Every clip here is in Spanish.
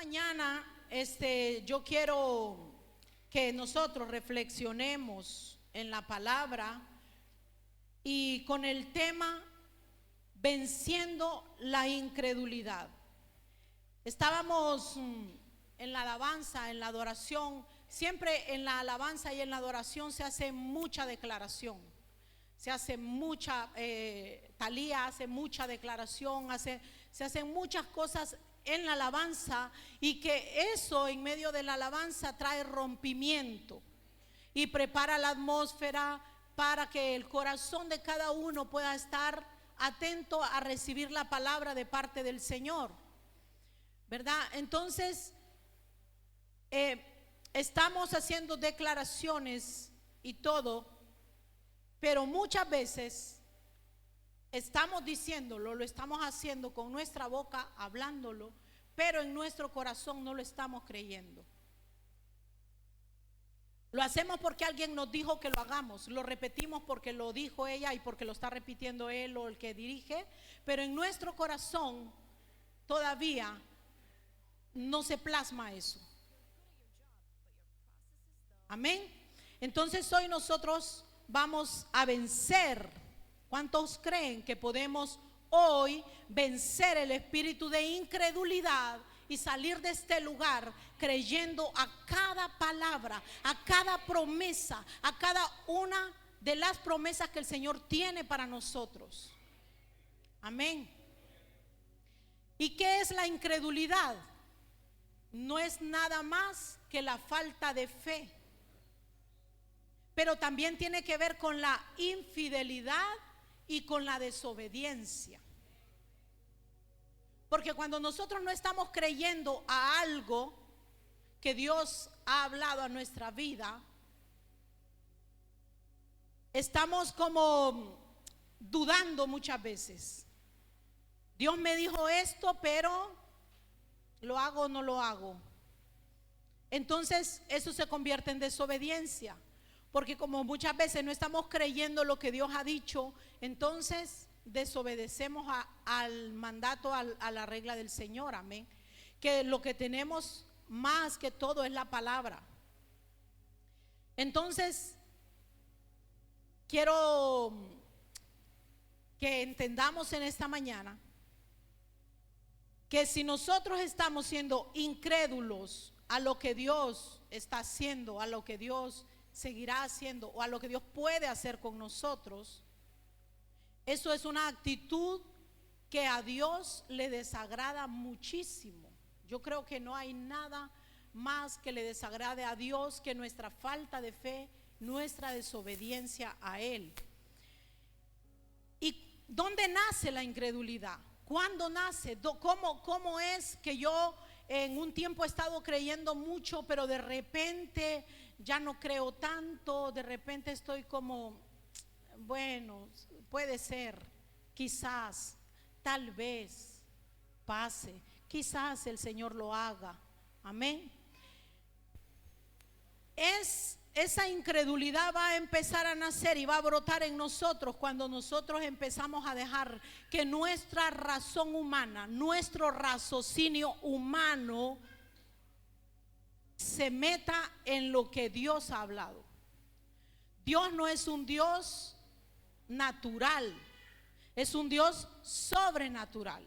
mañana, yo quiero que nosotros reflexionemos en la palabra y con el tema venciendo la incredulidad. Estábamos en la alabanza, en la adoración. Siempre en la alabanza y en la adoración se hace mucha declaración. Se hace mucha, Talía hace mucha declaración, se hacen muchas cosas en la alabanza, y que eso en medio de la alabanza trae rompimiento y prepara la atmósfera para que el corazón de cada uno pueda estar atento a recibir la palabra de parte del Señor, ¿verdad? Entonces estamos haciendo declaraciones y todo, pero muchas veces estamos diciéndolo, lo estamos haciendo con nuestra boca, hablándolo, pero en nuestro corazón no lo estamos creyendo. Lo hacemos porque alguien nos dijo que lo hagamos, lo repetimos porque lo dijo ella y porque lo está repitiendo él o el que dirige, pero en nuestro corazón todavía no se plasma eso. Amén. Entonces hoy nosotros vamos a vencer. ¿Cuántos creen que podemos hoy vencer el espíritu de incredulidad y salir de este lugar creyendo a cada palabra, a cada promesa, a cada una de las promesas que el Señor tiene para nosotros? Amén. ¿Y qué es la incredulidad? No es nada más que la falta de fe, pero también tiene que ver con la infidelidad y con la desobediencia. Porque cuando nosotros no estamos creyendo a algo que Dios ha hablado a nuestra vida, estamos como dudando muchas veces. Dios me dijo esto, pero ¿lo hago o no lo hago? Entonces eso se convierte en desobediencia. Porque como muchas veces no estamos creyendo lo que Dios ha dicho, entonces desobedecemos al mandato, a la regla del Señor. Amén. Que lo que tenemos más que todo es la palabra. Entonces quiero que entendamos en esta mañana que si nosotros estamos siendo incrédulos a lo que Dios está haciendo, a lo que Dios seguirá haciendo o a lo que Dios puede hacer con nosotros, eso es una actitud que a Dios le desagrada muchísimo. Yo creo que no hay nada más que le desagrade a Dios que nuestra falta de fe, nuestra desobediencia a Él. ¿Y dónde nace la incredulidad? ¿Cuándo nace? ¿Cómo es que yo en un tiempo he estado creyendo mucho, pero de repente ya no creo tanto? De repente estoy como, bueno, puede ser, quizás, tal vez pase, quizás el Señor lo haga. Amén. Esa incredulidad va a empezar a nacer y va a brotar en nosotros cuando nosotros empezamos a dejar que nuestra razón humana, nuestro raciocinio humano se meta en lo que Dios ha hablado. Dios no es un Dios natural, es un Dios sobrenatural.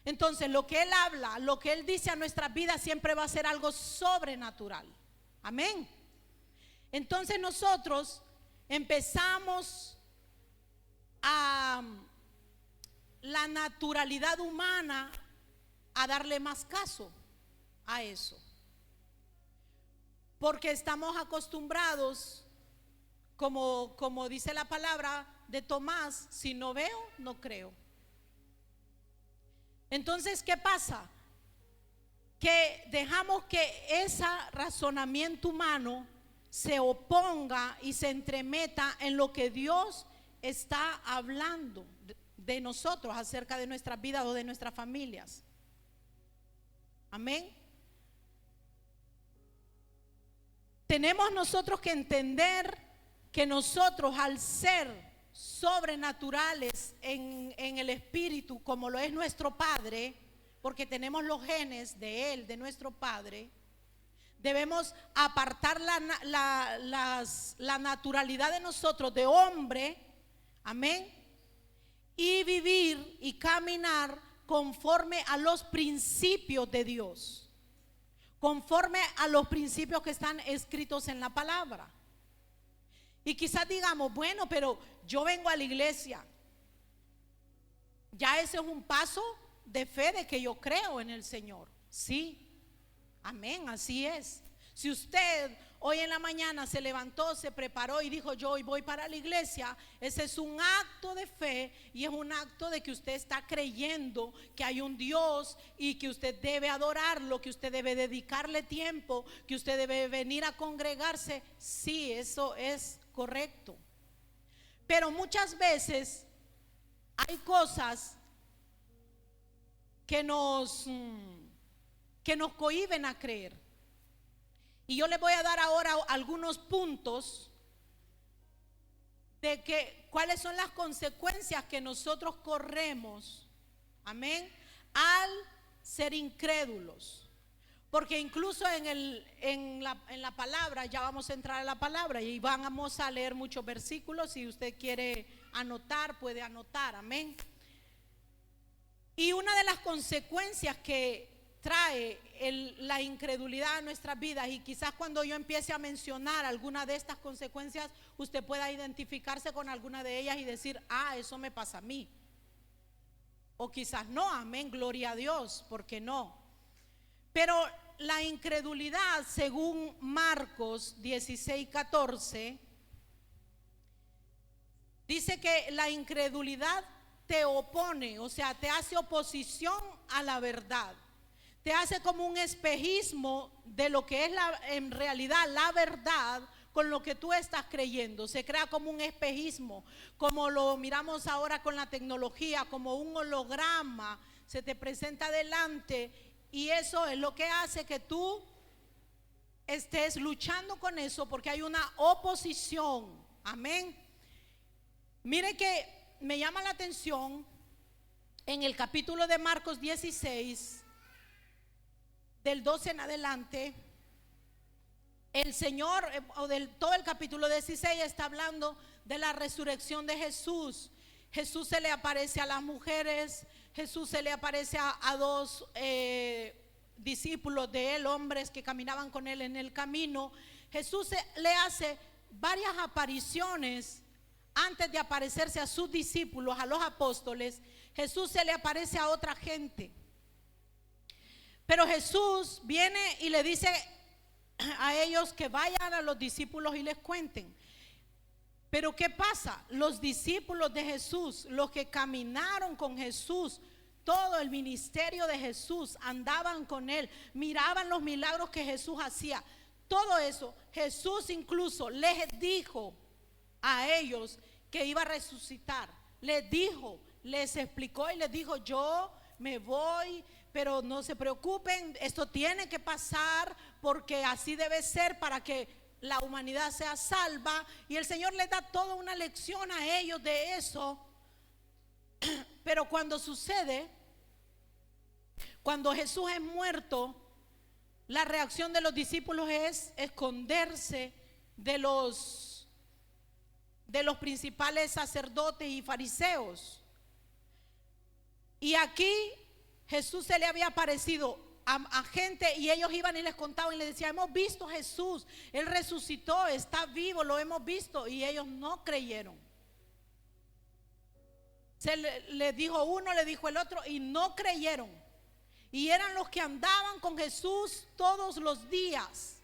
Entonces lo que Él habla, lo que Él dice a nuestras vidas siempre va a ser algo sobrenatural. Amén. Entonces nosotros empezamos a la naturalidad humana a darle más caso a eso, porque estamos acostumbrados, como dice la palabra de Tomás, si no veo, no creo. Entonces, ¿qué pasa? Que dejamos que ese razonamiento humano se oponga y se entremeta en lo que Dios está hablando de nosotros, acerca de nuestras vidas o de nuestras familias. Amén. Tenemos nosotros que entender que nosotros, al ser sobrenaturales en el espíritu, como lo es nuestro Padre, porque tenemos los genes de Él, de nuestro Padre, debemos apartar la naturalidad de nosotros de hombre, amén, y vivir y caminar conforme a los principios de Dios, conforme a los principios que están escritos en la palabra. Y quizás digamos, bueno, pero yo vengo a la iglesia. Ya ese es un paso de fe de que yo creo en el Señor. Sí, amén, así es. Si usted hoy en la mañana se levantó, se preparó y dijo, yo hoy voy para la iglesia, ese es un acto de fe y es un acto de que usted está creyendo que hay un Dios y que usted debe adorarlo, que usted debe dedicarle tiempo, que usted debe venir a congregarse. Sí, eso es correcto. Pero muchas veces hay cosas que nos cohíben a creer. Y yo les voy a dar ahora algunos puntos de que cuáles son las consecuencias que nosotros corremos, amén, al ser incrédulos. Porque incluso en la palabra, ya vamos a entrar a la palabra y vamos a leer muchos versículos. Si usted quiere anotar, puede anotar, amén. Y una de las consecuencias que trae la incredulidad a nuestras vidas, y quizás cuando yo empiece a mencionar alguna de estas consecuencias, usted pueda identificarse con alguna de ellas y decir, ah, eso me pasa a mí. O quizás no, amén, gloria a Dios, porque no. Pero la incredulidad, según Marcos 16:14, dice que la incredulidad te opone, o sea, te hace oposición a la verdad. Te hace como un espejismo de lo que es en realidad la verdad con lo que tú estás creyendo. Se crea como un espejismo, como lo miramos ahora con la tecnología, como un holograma, se te presenta delante, y eso es lo que hace que tú estés luchando con eso, porque hay una oposición, amén. Mire que me llama la atención en el capítulo de Marcos 16, del 12 en adelante, el Señor, o del todo el capítulo 16 está hablando de la resurrección de Jesús. Jesús se le aparece a las mujeres, Jesús se le aparece a dos discípulos de él, hombres que caminaban con él en el camino. Jesús le hace varias apariciones antes de aparecerse a sus discípulos, a los apóstoles. Jesús se le aparece a otra gente. Pero Jesús viene y le dice a ellos que vayan a los discípulos y les cuenten. Pero ¿qué pasa? Los discípulos de Jesús, los que caminaron con Jesús, todo el ministerio de Jesús, andaban con él, miraban los milagros que Jesús hacía. Todo eso, Jesús incluso les dijo a ellos que iba a resucitar. Les dijo, les explicó y les dijo, yo me voy, pero no se preocupen, esto tiene que pasar porque así debe ser para que la humanidad sea salva. Y el Señor les da toda una lección a ellos de eso. Pero cuando sucede, cuando Jesús es muerto, la reacción de los discípulos es esconderse de los principales sacerdotes y fariseos. Y aquí Jesús se le había aparecido a gente y ellos iban y les contaban y les decían, hemos visto a Jesús, Él resucitó, está vivo, lo hemos visto. Y ellos no creyeron. Le dijo uno, le dijo el otro y no creyeron. Y eran los que andaban con Jesús todos los días,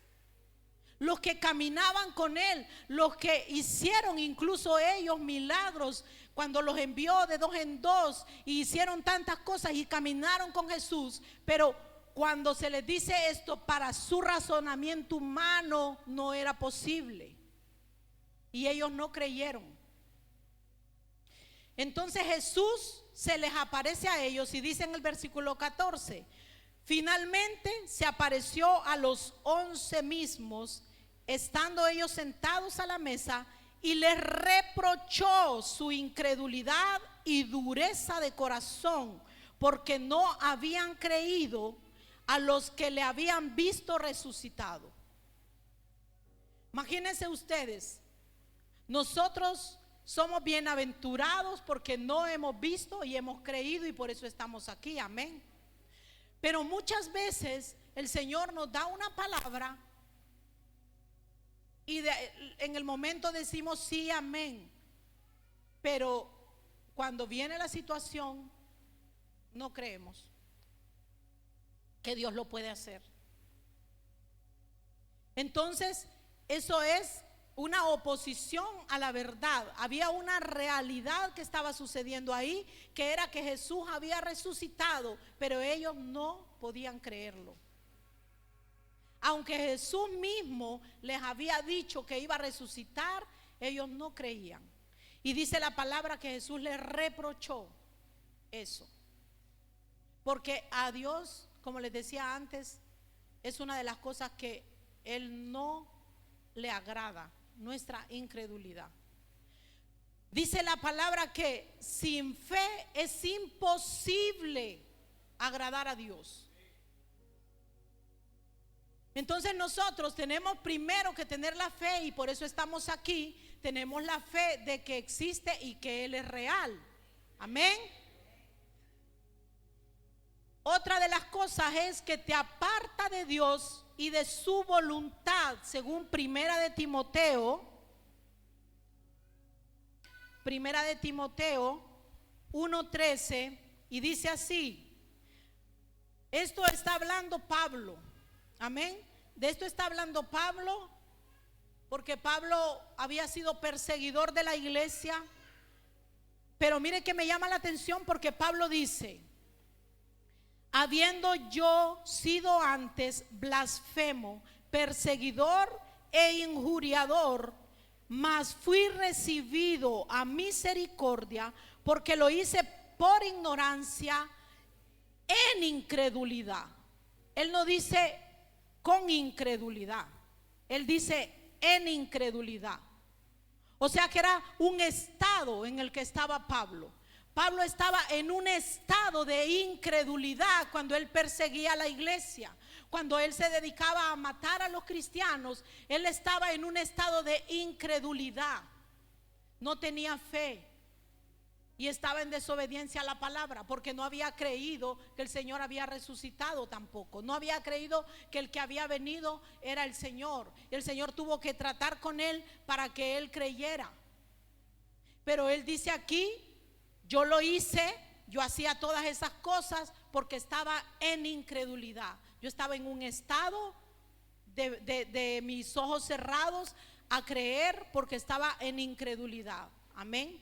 los que caminaban con Él, los que hicieron incluso ellos milagros cuando los envió de 2 en 2 y hicieron tantas cosas y caminaron con Jesús. Pero cuando se les dice esto, para su razonamiento humano no era posible y ellos no creyeron. Entonces Jesús se les aparece a ellos y dice en el versículo 14, finalmente se apareció a los 11 mismos, estando ellos sentados a la mesa, y les reprochó su incredulidad y dureza de corazón, porque no habían creído a los que le habían visto resucitado. Imagínense ustedes, nosotros somos bienaventurados porque no hemos visto y hemos creído y por eso estamos aquí, amén. Pero muchas veces el Señor nos da una palabra y en el momento decimos sí, amén, pero cuando viene la situación no creemos que Dios lo puede hacer. Entonces eso es una oposición a la verdad. Había una realidad que estaba sucediendo ahí, que era que Jesús había resucitado, pero ellos no podían creerlo. Aunque Jesús mismo les había dicho que iba a resucitar, ellos no creían. Y dice la palabra que Jesús les reprochó eso. Porque a Dios, como les decía antes, es una de las cosas que Él no le agrada, nuestra incredulidad. Dice la palabra que sin fe es imposible agradar a Dios. Entonces nosotros tenemos primero que tener la fe, y por eso estamos aquí. Tenemos la fe de que existe y que Él es real. Amén. Otra de las cosas es que te aparta de Dios y de su voluntad, según Primera de Timoteo 1:13, y dice así. Esto está hablando Pablo. Amén. De esto está hablando Pablo, porque Pablo había sido perseguidor de la iglesia. Pero mire que me llama la atención, porque Pablo dice: habiendo yo sido antes blasfemo, perseguidor e injuriador, mas fui recibido a misericordia, porque lo hice por ignorancia, en incredulidad. Él no dice con incredulidad, él dice en incredulidad. O sea que era un estado en el que estaba Pablo. Pablo estaba en un estado de incredulidad cuando él perseguía a la iglesia. Cuando él se dedicaba a matar a los cristianos, él estaba en un estado de incredulidad. No tenía fe y estaba en desobediencia a la palabra, porque no había creído que el Señor había resucitado tampoco. No había creído que el que había venido era el Señor. El Señor tuvo que tratar con él para que él creyera. Pero él dice aquí: yo lo hice, yo hacía todas esas cosas porque estaba en incredulidad. Yo estaba en un estado de mis ojos cerrados a creer, porque estaba en incredulidad. Amén.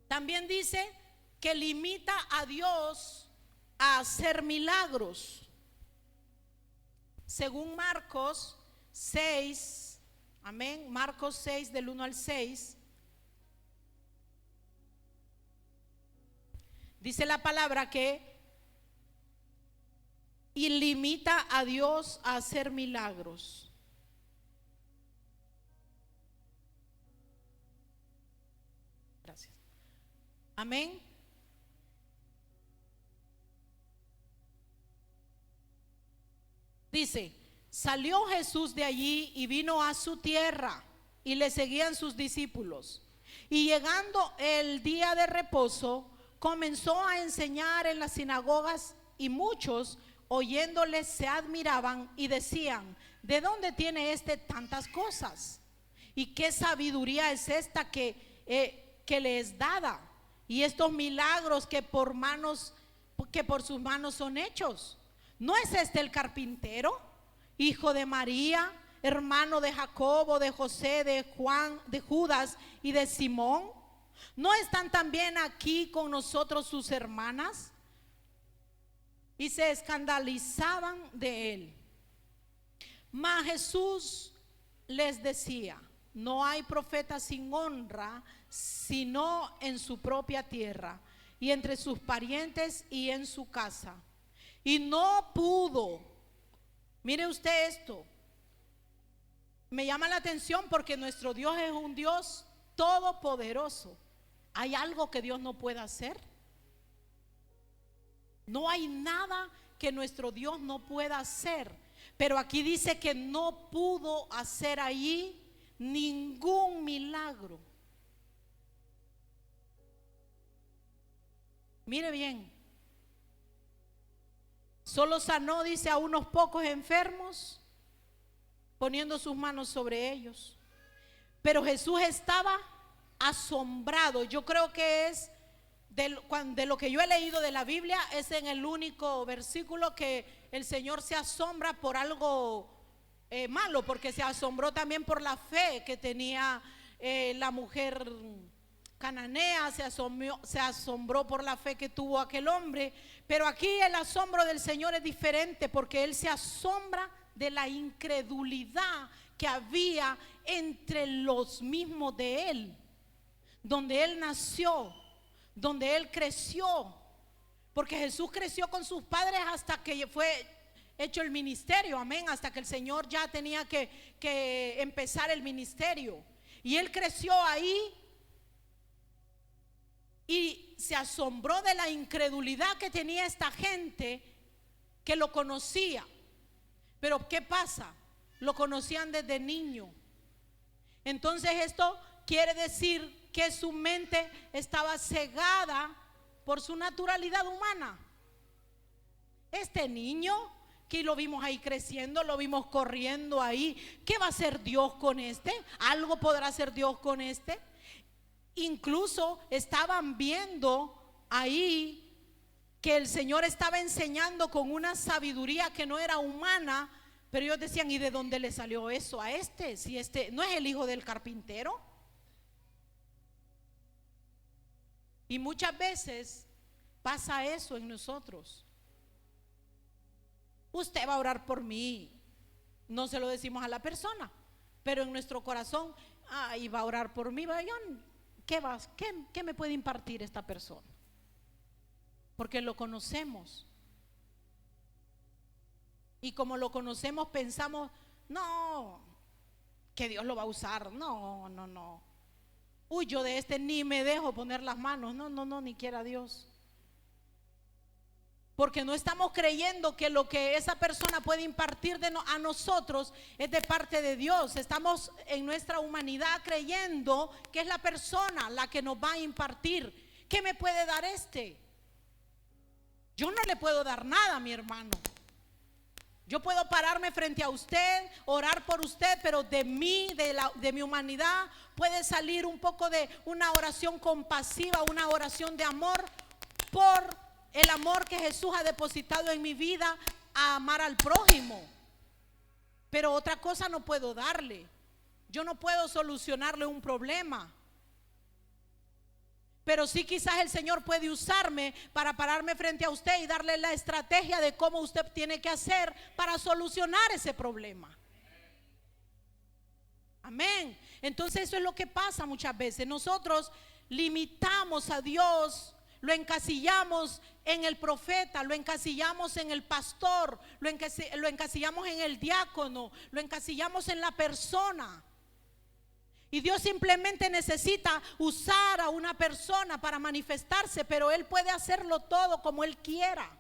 También dice que limita a Dios a hacer milagros. Según Marcos 6, amén, Marcos 6 del 1 al 6. Dice la palabra que y limita a Dios a hacer milagros. Gracias. Amén. Dice: salió Jesús de allí y vino a su tierra, y le seguían sus discípulos. Y llegando el día de reposo, comenzó a enseñar en las sinagogas, y muchos oyéndole se admiraban y decían: ¿de dónde tiene este tantas cosas? ¿Y qué sabiduría es esta que le es dada? Y estos milagros que por sus manos son hechos. ¿No es este el carpintero, hijo de María, hermano de Jacobo, de José, de Juan, de Judas y de Simón? ¿No están también aquí con nosotros sus hermanas? Y se escandalizaban de él. Mas Jesús les decía: no hay profeta sin honra, sino en su propia tierra, y entre sus parientes y en su casa. Y no pudo. Mire usted esto. Me llama la atención, porque nuestro Dios es un Dios todopoderoso. ¿Hay algo que Dios no pueda hacer? No hay nada que nuestro Dios no pueda hacer. Pero aquí dice que no pudo hacer allí ningún milagro. Mire bien, solo sanó, dice, a unos pocos enfermos, poniendo sus manos sobre ellos. Pero Jesús estaba asombrado. Yo creo que es de lo que yo he leído de la Biblia, es en el único versículo que el Señor se asombra por algo malo, porque se asombró también por la fe que tenía la mujer cananea, se asombró por la fe que tuvo aquel hombre. Pero aquí el asombro del Señor es diferente, porque Él se asombra de la incredulidad que había entre los mismos de Él, donde Él nació, donde Él creció. Porque Jesús creció con sus padres hasta que fue hecho el ministerio, amén, hasta que el Señor ya tenía que empezar el ministerio. Y Él creció ahí y se asombró de la incredulidad que tenía esta gente que lo conocía. Pero ¿qué pasa? Lo conocían desde niño. Entonces esto quiere decir que su mente estaba cegada por su naturalidad humana. Este niño que lo vimos ahí creciendo, lo vimos corriendo ahí, ¿qué va a hacer Dios con este? ¿Algo podrá hacer Dios con este? Incluso estaban viendo ahí que el Señor estaba enseñando con una sabiduría que no era humana. Pero ellos decían, ¿y de dónde le salió eso a este? Si este no es el hijo del carpintero. Y muchas veces pasa eso en nosotros. Usted va a orar por mí. No se lo decimos a la persona, pero en nuestro corazón, ay, va a orar por mí. ¿Qué me puede impartir esta persona? Porque lo conocemos. Y como lo conocemos, pensamos, no, que Dios lo va a usar. No. Uy, yo de este ni me dejo poner las manos. No, ni quiera Dios. Porque no estamos creyendo que lo que esa persona puede impartir a nosotros es de parte de Dios. Estamos en nuestra humanidad creyendo que es la persona la que nos va a impartir. ¿Qué me puede dar este? Yo no le puedo dar nada, mi hermano. Yo puedo pararme frente a usted, orar por usted, pero de mí, de mi humanidad, puede salir un poco de una oración compasiva, una oración de amor por el amor que Jesús ha depositado en mi vida a amar al prójimo. Pero otra cosa no puedo darle. Yo no puedo solucionarle un problema. Pero sí, quizás el Señor puede usarme para pararme frente a usted y darle la estrategia de cómo usted tiene que hacer para solucionar ese problema. Amén. Entonces eso es lo que pasa muchas veces. Nosotros limitamos a Dios, lo encasillamos en el profeta, lo encasillamos en el pastor, lo encasillamos en el diácono, lo encasillamos en la persona. Y Dios simplemente necesita usar a una persona para manifestarse, pero Él puede hacerlo todo como Él quiera.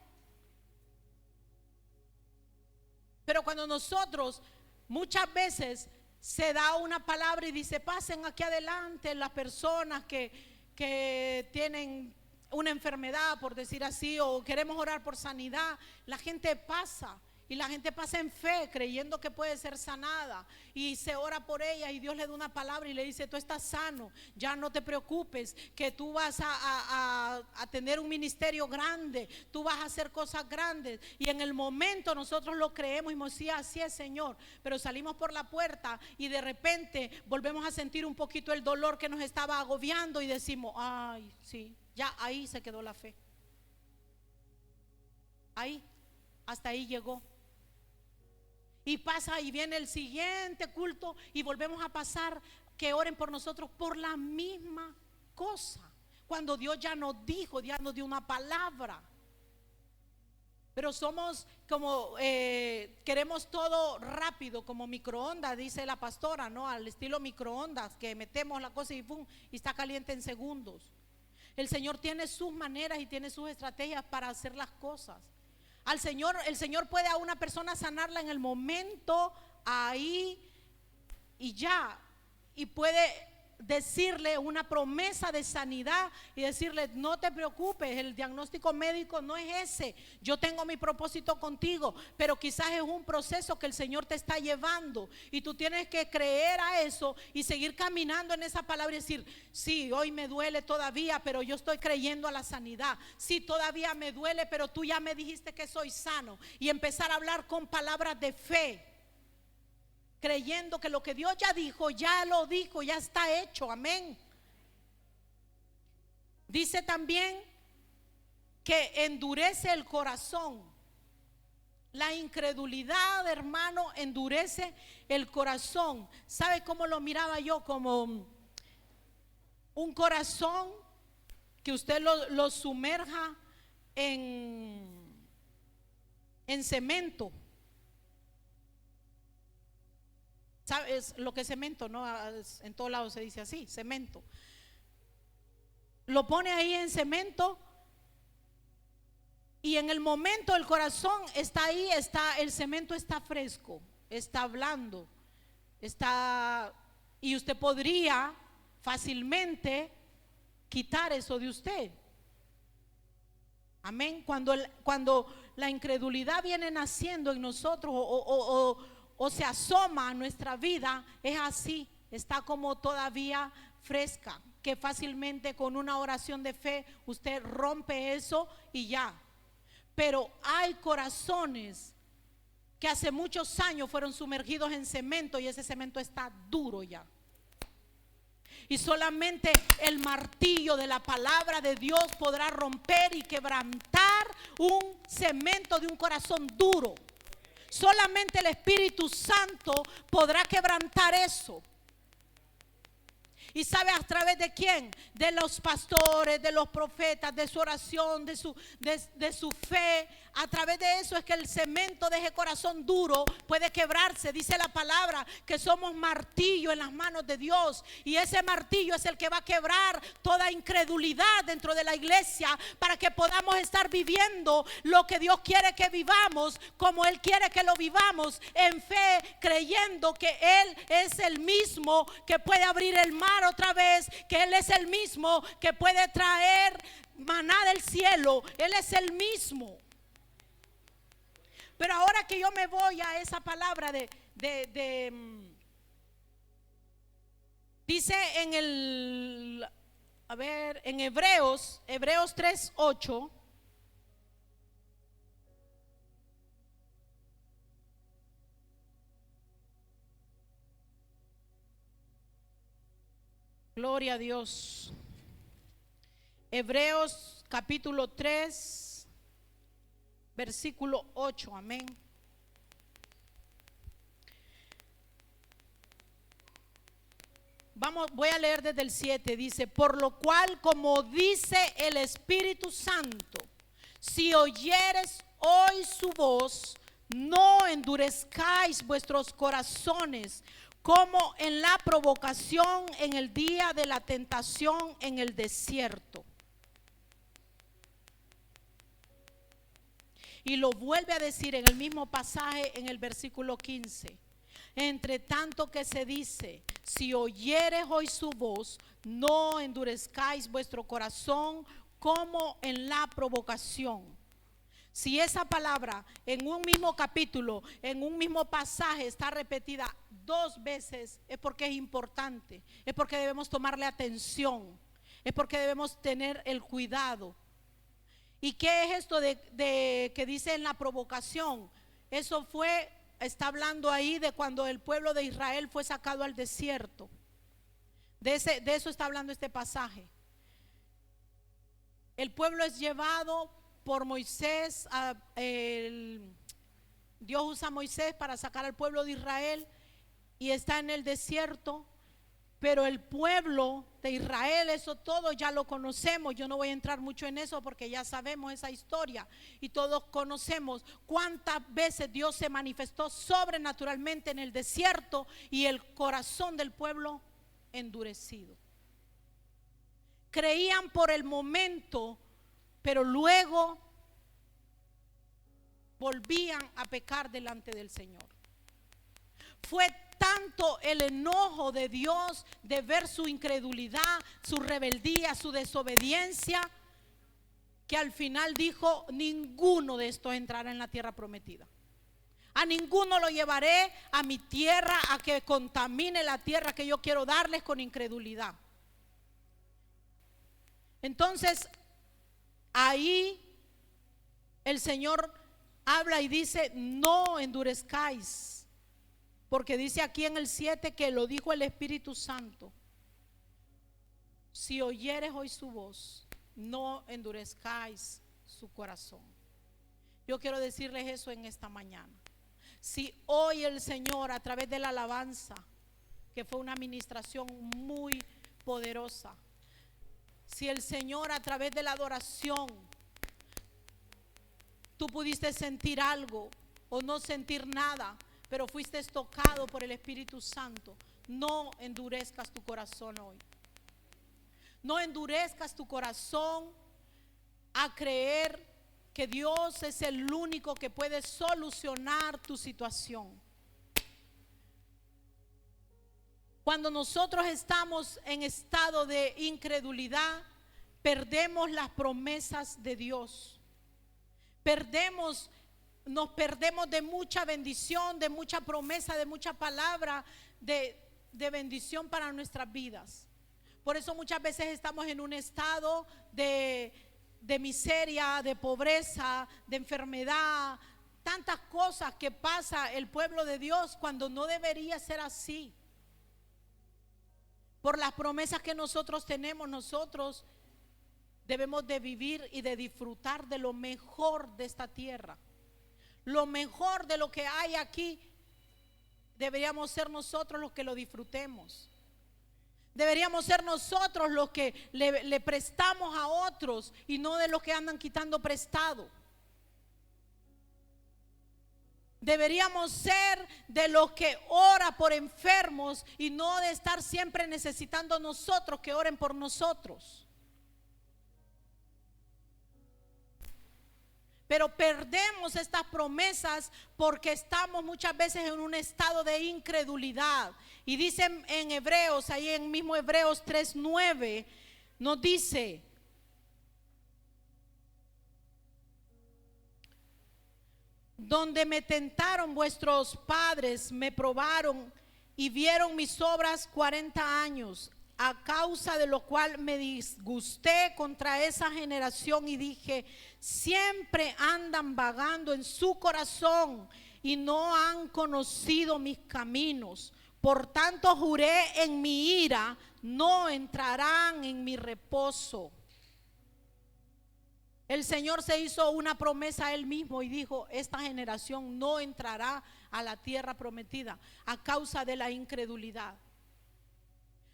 Pero cuando nosotros muchas veces se da una palabra y dice, pasen aquí adelante las personas que tienen una enfermedad, por decir así, o queremos orar por sanidad, la gente pasa. Y la gente pasa en fe creyendo que puede ser sanada, y se ora por ella y Dios le da una palabra y le dice, tú estás sano, ya no te preocupes, que tú vas a tener un ministerio grande, tú vas a hacer cosas grandes. Y en el momento nosotros lo creemos y decimos, sí, así es, Señor. Pero salimos por la puerta y de repente volvemos a sentir un poquito el dolor que nos estaba agobiando y decimos, ay, sí, ya ahí se quedó la fe. Ahí, hasta ahí llegó. Y pasa y viene el siguiente culto y volvemos a pasar que oren por nosotros por la misma cosa, cuando Dios ya nos dijo, ya nos dio una palabra. Pero somos como queremos todo rápido, como microondas, dice la pastora, ¿no? Al estilo microondas, que metemos la cosa y ¡pum! Y está caliente en segundos. El Señor tiene sus maneras y tiene sus estrategias para hacer las cosas. El Señor puede a una persona sanarla en el momento, ahí y ya. Y puede decirle una promesa de sanidad y decirle: no te preocupes, el diagnóstico médico no es ese, yo tengo mi propósito contigo, pero quizás es un proceso que el Señor te está llevando y tú tienes que creer a eso y seguir caminando en esa palabra y decir: sí, hoy me duele todavía, pero yo estoy creyendo a la sanidad. Sí, todavía me duele, pero tú ya me dijiste que soy sano, y empezar a hablar con palabras de fe, creyendo que lo que Dios ya dijo, ya lo dijo, ya está hecho. Amén. Dice también que endurece el corazón. La incredulidad, hermano, endurece el corazón. ¿Sabe cómo lo miraba yo? Como un corazón que usted lo sumerja en cemento. ¿Sabes lo que es cemento? ¿No? En todos lados se dice así, cemento. Lo pone ahí en cemento y en el momento el corazón está ahí, el cemento está fresco, está blando, y usted podría fácilmente quitar eso de usted. Amén. Cuando la incredulidad viene naciendo en nosotros o se asoma a nuestra vida, es así, está como todavía fresca, que fácilmente con una oración de fe usted rompe eso y ya. Pero hay corazones que hace muchos años fueron sumergidos en cemento y ese cemento está duro ya. Y solamente el martillo de la palabra de Dios podrá romper y quebrantar un cemento de un corazón duro. Solamente el Espíritu Santo podrá quebrantar eso. ¿Y sabe a través de quién? De los pastores, de los profetas, de su oración, de su fe. A través de eso es que el cemento de ese corazón duro puede quebrarse. Dice la palabra que somos martillo en las manos de Dios, y ese martillo es el que va a quebrar toda incredulidad dentro de la iglesia, para que podamos estar viviendo lo que Dios quiere que vivamos, como Él quiere que lo vivamos, en fe, creyendo que Él es el mismo que puede abrir el mar otra vez, que Él es el mismo que puede traer maná del cielo. Él es el mismo. Pero ahora que yo me voy a esa palabra dice en Hebreos 3:8. Gloria a Dios. Hebreos capítulo 3, versículo 8. Amén. Voy a leer desde el 7. Dice: por lo cual, como dice el Espíritu Santo, si oyeres hoy su voz, no endurezcáis vuestros corazones, como en la provocación en el día de la tentación en el desierto. Y lo vuelve a decir en el mismo pasaje, en el versículo 15. Entre tanto que se dice: si oyeres hoy su voz, no endurezcáis vuestro corazón como en la provocación. Si esa palabra en un mismo capítulo, en un mismo pasaje, está repetida 2 veces, es porque es importante, es porque debemos tomarle atención, es porque debemos tener el cuidado. ¿Y qué es esto de que dice en la provocación? Eso está hablando ahí de cuando el pueblo de Israel fue sacado al desierto. De eso está hablando este pasaje. El pueblo es llevado por Moisés, Dios usa a Moisés para sacar al pueblo de Israel y está en el desierto. Pero el pueblo de Israel, eso todo ya lo conocemos. Yo no voy a entrar mucho en eso porque ya sabemos esa historia y todos conocemos cuántas veces Dios se manifestó sobrenaturalmente en el desierto y el corazón del pueblo endurecido. creían por el momento, pero luego volvían a pecar delante del Señor. Fue tanto el enojo de Dios de ver su incredulidad, su rebeldía, su desobediencia, que al final dijo: ninguno de estos entrará en la tierra prometida. A ninguno lo llevaré a mi tierra a que contamine la tierra que yo quiero darles con incredulidad. Entonces, ahí el Señor habla y dice: no endurezcáis, porque dice aquí en el 7 que lo dijo el Espíritu Santo: si oyeres hoy su voz, no endurezcáis su corazón. Yo quiero decirles eso en esta mañana. Si hoy el Señor, a través de la alabanza, que fue una administración muy poderosa, si el Señor, a través de la adoración, tú pudiste sentir algo o no sentir nada, pero fuiste tocado por el Espíritu Santo, no endurezcas tu corazón hoy. No endurezcas tu corazón a creer que Dios es el único que puede solucionar tu situación. Cuando nosotros estamos en estado de incredulidad, perdemos las promesas de Dios. Nos perdemos de mucha bendición, de mucha promesa, de mucha palabra de bendición para nuestras vidas. Por eso muchas veces estamos en un estado de miseria, de pobreza, de enfermedad, tantas cosas que pasa el pueblo de Dios cuando no debería ser así. Por las promesas que nosotros tenemos, nosotros debemos de vivir y de disfrutar de lo mejor de esta tierra. Lo mejor de lo que hay aquí, deberíamos ser nosotros los que lo disfrutemos. Deberíamos ser nosotros los que le prestamos a otros y no de los que andan quitando prestado. Deberíamos ser de los que ora por enfermos y no de estar siempre necesitando nosotros que oren por nosotros. Pero perdemos estas promesas porque estamos muchas veces en un estado de incredulidad. Y dicen en Hebreos, ahí en mismo Hebreos 3:9, nos dice: donde me tentaron vuestros padres, me probaron y vieron mis obras 40 años, a causa de lo cual me disgusté contra esa generación y dije: siempre andan vagando en su corazón y no han conocido mis caminos. Por tanto juré en mi ira: no entrarán en mi reposo. El Señor se hizo una promesa a Él mismo y dijo: esta generación no entrará a la tierra prometida a causa de la incredulidad.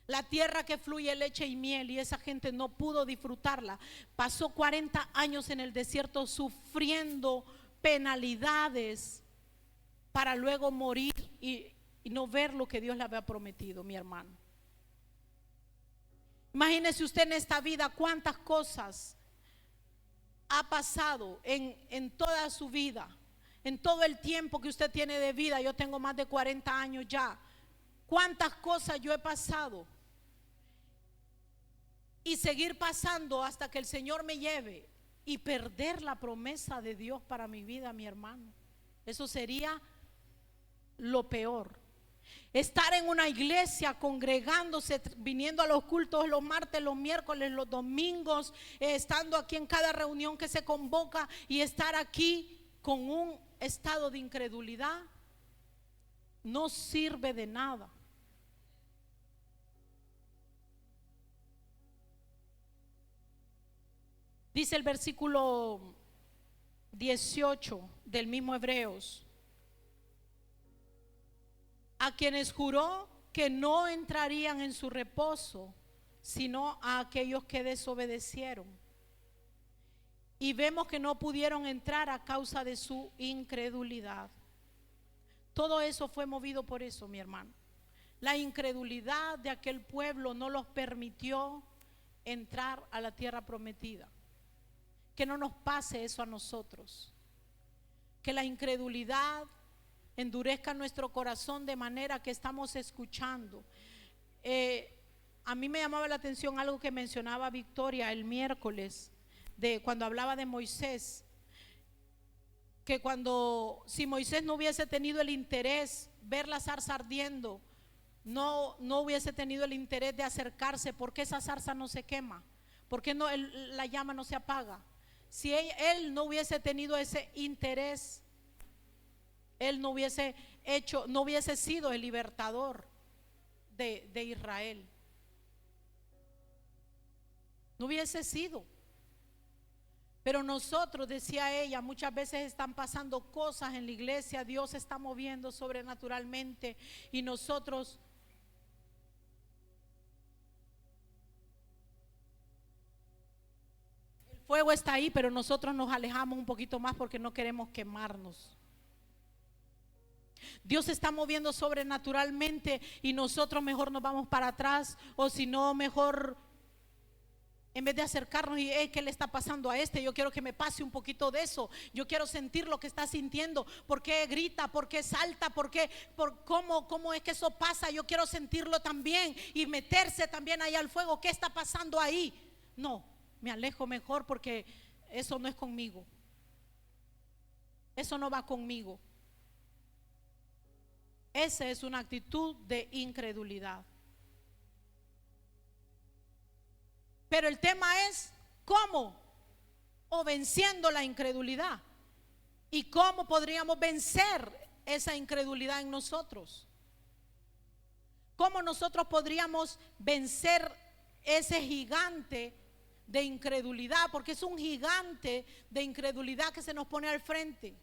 La tierra que fluye leche y miel, y esa gente no pudo disfrutarla. Pasó 40 años en el desierto sufriendo penalidades para luego morir y no ver lo que Dios le había prometido, mi hermano. Imagínese usted en esta vida cuántas cosas ha pasado en toda su vida, en todo el tiempo que usted tiene de vida. Yo tengo más de 40 años ya. Cuántas cosas yo he pasado y seguir pasando hasta que el Señor me lleve, y perder la promesa de Dios para mi vida, mi hermano. Eso sería lo peor. Estar en una iglesia, congregándose, viniendo a los cultos los martes, los miércoles, los domingos, estando aquí en cada reunión que se convoca, y estar aquí con un estado de incredulidad, no sirve de nada. Dice el versículo 18 del mismo Hebreos: a quienes juró que no entrarían en su reposo, sino a aquellos que desobedecieron. Y vemos que no pudieron entrar a causa de su incredulidad. Todo eso fue movido por eso, mi hermano. La incredulidad de aquel pueblo no los permitió entrar a la tierra prometida. Que no nos pase eso a nosotros. Que la incredulidad endurezca nuestro corazón de manera que estamos escuchando. A mí me llamaba la atención algo que mencionaba Victoria el miércoles, de cuando hablaba de Moisés, que si Moisés no hubiese tenido el interés ver la zarza ardiendo, no hubiese tenido el interés de acercarse. ¿Por qué esa zarza no se quema? ¿Por qué la llama no se apaga? Si él no hubiese tenido ese interés, él no hubiese sido el libertador de Israel. No hubiese sido. Pero nosotros, decía ella, muchas veces están pasando cosas en la iglesia, Dios se está moviendo sobrenaturalmente y nosotros el fuego está ahí, pero nosotros nos alejamos un poquito más porque no queremos quemarnos. Dios se está moviendo sobrenaturalmente y nosotros mejor nos vamos para atrás, o si no, mejor en vez de acercarnos y ¿qué le está pasando a este? Yo quiero que me pase un poquito de eso. Yo quiero sentir lo que está sintiendo. ¿Por qué grita? ¿Por qué salta? ¿Cómo es que eso pasa? Yo quiero sentirlo también y meterse también ahí al fuego. ¿Qué está pasando ahí? No, me alejo mejor porque eso no es conmigo. Eso no va conmigo. Esa es una actitud de incredulidad. Pero el tema es cómo, o venciendo la incredulidad. ¿Y cómo podríamos vencer esa incredulidad en nosotros? ¿Cómo nosotros podríamos vencer ese gigante de incredulidad? Porque es un gigante de incredulidad que se nos pone al frente.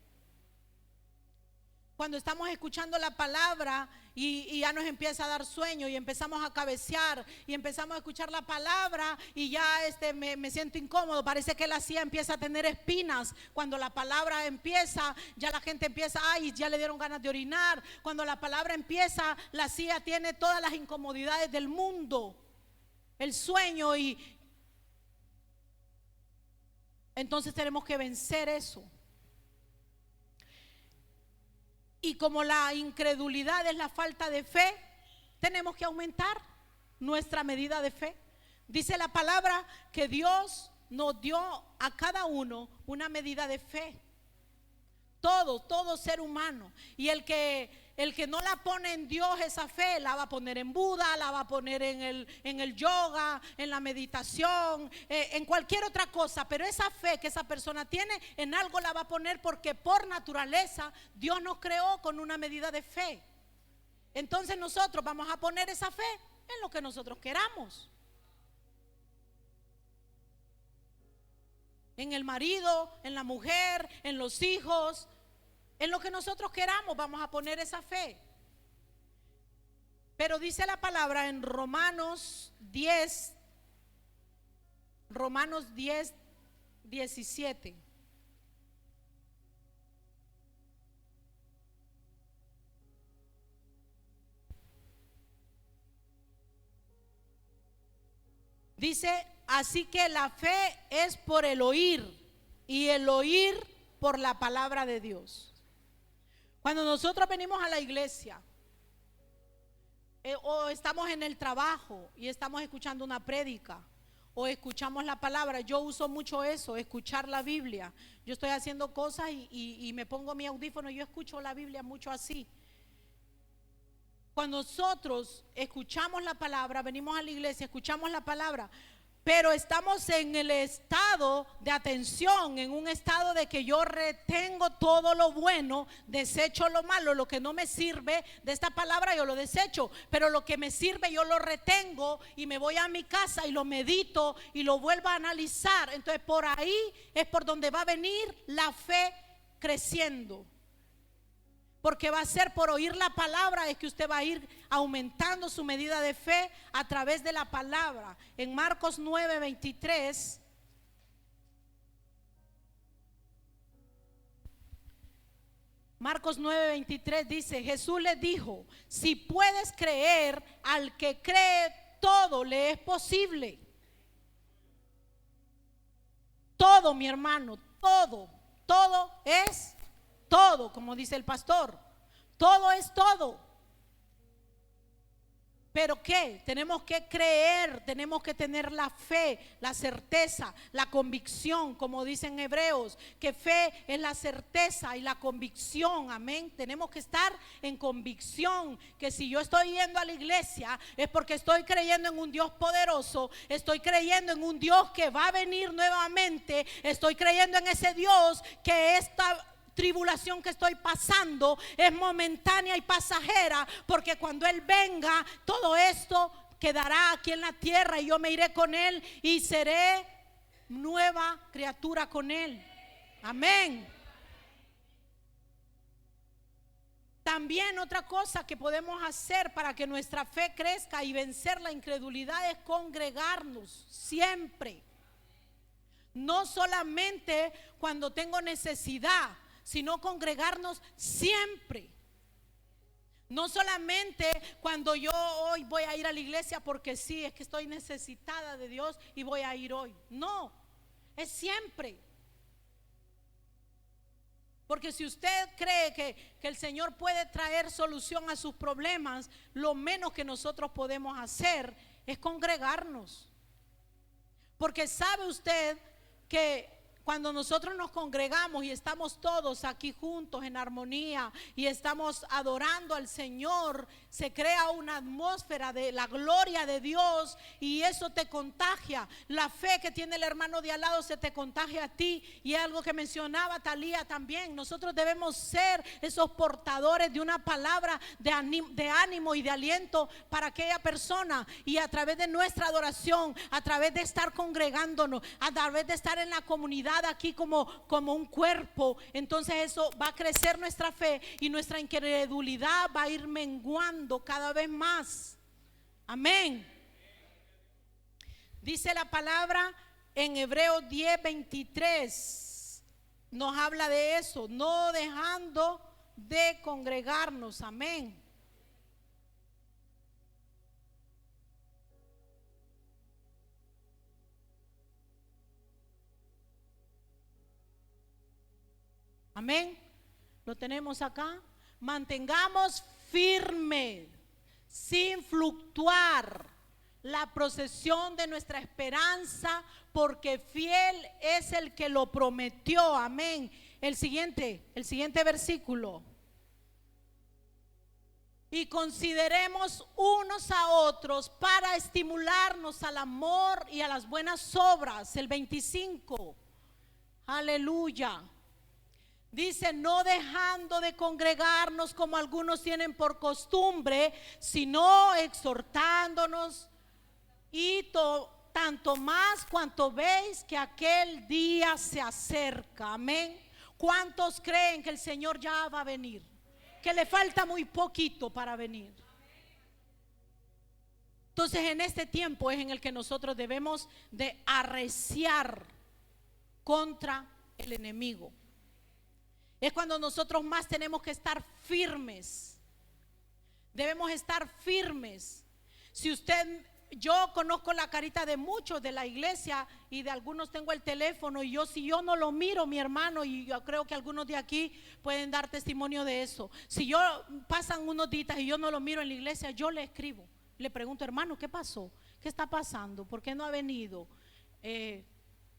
Cuando estamos escuchando la palabra y ya nos empieza a dar sueño y empezamos a cabecear y empezamos a escuchar la palabra y ya me siento incómodo, parece que la silla empieza a tener espinas. Cuando la palabra empieza, ya la gente empieza, ay, ya le dieron ganas de orinar. Cuando la palabra empieza, la silla tiene todas las incomodidades del mundo, el sueño, y entonces tenemos que vencer eso. Y como la incredulidad es la falta de fe, tenemos que aumentar nuestra medida de fe. Dice la palabra que Dios nos dio a cada uno una medida de fe. Todo ser humano. Y el que no la pone en Dios, esa fe, la va a poner en Buda, la va a poner en el yoga, en la meditación, en cualquier otra cosa. Pero esa fe que esa persona tiene, en algo la va a poner, porque por naturaleza Dios nos creó con una medida de fe. Entonces nosotros vamos a poner esa fe en lo que nosotros queramos. En el marido, en la mujer, en los hijos, en lo que nosotros queramos vamos a poner esa fe. Pero dice la palabra en Romanos 10, 17. Dice, así que la fe es por el oír y el oír por la palabra de Dios. Cuando nosotros venimos a la iglesia o estamos en el trabajo y estamos escuchando una prédica o escuchamos la palabra, yo uso mucho eso, escuchar la Biblia. Yo estoy haciendo cosas y me pongo mi audífono y yo escucho la Biblia mucho así. Cuando nosotros escuchamos la palabra, venimos a la iglesia, escuchamos la palabra, pero estamos en el estado de atención, en un estado de que yo retengo todo lo bueno, desecho lo malo. Lo que no me sirve de esta palabra yo lo desecho, pero lo que me sirve yo lo retengo y me voy a mi casa y lo medito y lo vuelvo a analizar. Entonces por ahí es por donde va a venir la fe creciendo. Porque va a ser por oír la palabra es que usted va a ir aumentando su medida de fe a través de la palabra. En Marcos 9:23 Marcos 9:23 dice, Jesús les dijo, si puedes creer, al que cree todo le es posible. todo, mi hermano, todo, todo es todo, como dice el pastor. Todo es todo. Pero ¿qué? Tenemos que creer, tenemos que tener la fe, la certeza, la convicción, como dicen Hebreos, que fe es la certeza y la convicción, amén. Tenemos que estar en convicción, que si yo estoy yendo a la iglesia es porque estoy creyendo en un Dios poderoso, estoy creyendo en un Dios que va a venir nuevamente, estoy creyendo en ese Dios que esta tribulación que estoy pasando es momentánea y pasajera, porque cuando Él venga, todo esto quedará aquí en la tierra y yo me iré con Él y seré nueva criatura con Él. Amén. También otra cosa que podemos hacer para que nuestra fe crezca y vencer la incredulidad es congregarnos siempre. No solamente cuando tengo necesidad, sino congregarnos siempre. No solamente cuando yo hoy voy a ir a la iglesia porque sí, es que estoy necesitada de Dios y voy a ir hoy. No, es siempre. Porque si usted cree que el Señor puede traer solución a sus problemas, lo menos que nosotros podemos hacer es congregarnos. Porque sabe usted que cuando nosotros nos congregamos y estamos todos aquí juntos en armonía y estamos adorando al Señor, se crea una atmósfera de la gloria de Dios y eso te contagia. La fe que tiene el hermano de al lado se te contagia a ti, y algo que mencionaba Talía también. Nosotros debemos ser esos portadores de una palabra de ánimo y de aliento para aquella persona, y a través de nuestra adoración, a través de estar congregándonos, a través de estar en la comunidad aquí como un cuerpo, entonces eso va a crecer nuestra fe y nuestra incredulidad va a ir menguando cada vez más. Amén. Dice la palabra en Hebreos 10:23, nos habla de eso, no dejando de congregarnos. Amén. Amén. Lo tenemos acá. Mantengamos firme, sin fluctuar, la procesión de nuestra esperanza, porque fiel es el que lo prometió. Amén. El siguiente versículo. Y consideremos unos a otros para estimularnos al amor y a las buenas obras. El 25. Aleluya. Dice, no dejando de congregarnos como algunos tienen por costumbre, sino exhortándonos, y tanto más cuanto veis que aquel día se acerca. Amén. ¿Cuántos creen que el Señor ya va a venir? Que le falta muy poquito para venir. Entonces en este tiempo es en el que nosotros debemos de arreciar contra el enemigo. Es cuando nosotros más tenemos que estar firmes. Debemos estar firmes. Yo conozco la carita de muchos de la iglesia y de algunos tengo el teléfono, y si yo no lo miro, mi hermano, y yo creo que algunos de aquí pueden dar testimonio de eso. Si yo pasan unos días y yo no lo miro en la iglesia, yo le escribo, le pregunto, hermano, ¿qué pasó? ¿Qué está pasando? ¿Por qué no ha venido?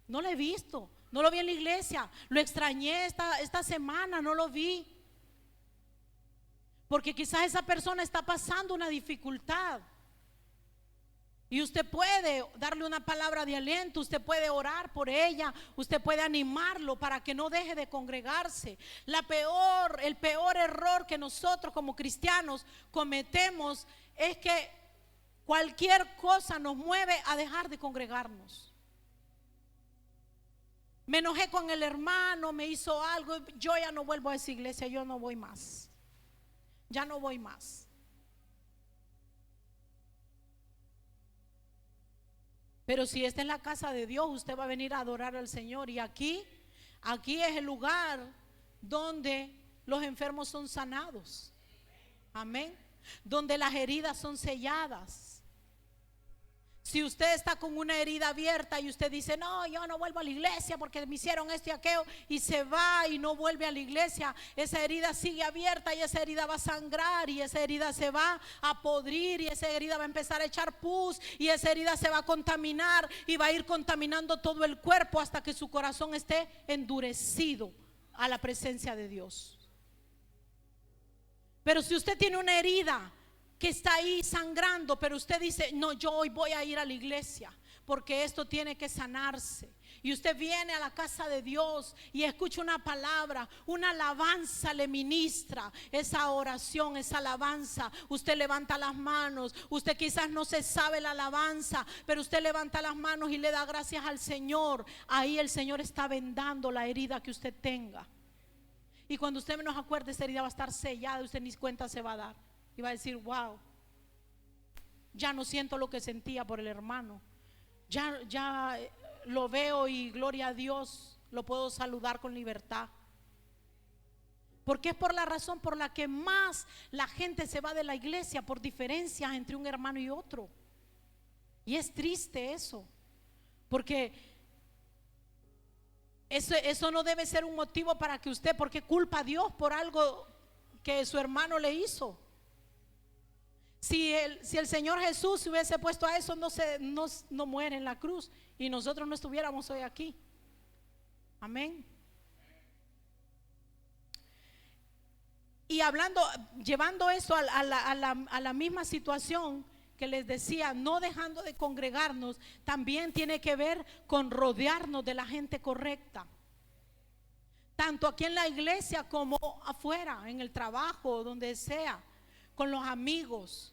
No lo he visto. No lo vi en la iglesia, lo extrañé esta semana, no lo vi. Porque quizás esa persona está pasando una dificultad. Y usted puede darle una palabra de aliento, usted puede orar por ella, usted puede animarlo para que no deje de congregarse. El peor error que nosotros como cristianos cometemos es que cualquier cosa nos mueve a dejar de congregarnos. Me enojé con el hermano, me hizo algo, yo ya no vuelvo a esa iglesia, yo no voy más. Ya no voy más. Pero si esta es la casa de Dios, usted va a venir a adorar al Señor. Y aquí es el lugar donde los enfermos son sanados. Amén. Donde las heridas son selladas. Si usted está con una herida abierta y usted dice, no, yo no vuelvo a la iglesia porque me hicieron esto y aquello, y se va y no vuelve a la iglesia, esa herida sigue abierta y esa herida va a sangrar y esa herida se va a podrir y esa herida va a empezar a echar pus y esa herida se va a contaminar y va a ir contaminando todo el cuerpo hasta que su corazón esté endurecido a la presencia de Dios. Pero si usted tiene una herida que está ahí sangrando, pero usted dice, no, yo hoy voy a ir a la iglesia porque esto tiene que sanarse, y usted viene a la casa de Dios y escucha una palabra, una alabanza le ministra esa oración, esa alabanza, usted levanta las manos, usted quizás no se sabe la alabanza, pero usted levanta las manos y le da gracias al Señor. Ahí el Señor está vendando la herida que usted tenga, y cuando usted menos acuerde, esa herida va a estar sellada y usted ni cuenta se va a dar. Y va a decir, wow, ya no siento lo que sentía por el hermano. Ya lo veo y gloria a Dios, lo puedo saludar con libertad. Porque es por la razón por la que más la gente se va de la iglesia, por diferencias entre un hermano y otro. Y es triste eso, porque eso no debe ser un motivo para que usted, porque culpa a Dios por algo que su hermano le hizo. Si el Señor Jesús se hubiese puesto a eso, no muere en la cruz y nosotros no estuviéramos hoy aquí. Amén. Y llevando eso a la misma situación que les decía, no dejando de congregarnos, también tiene que ver con rodearnos de la gente correcta, tanto aquí en la iglesia como afuera, en el trabajo, donde sea, con los amigos.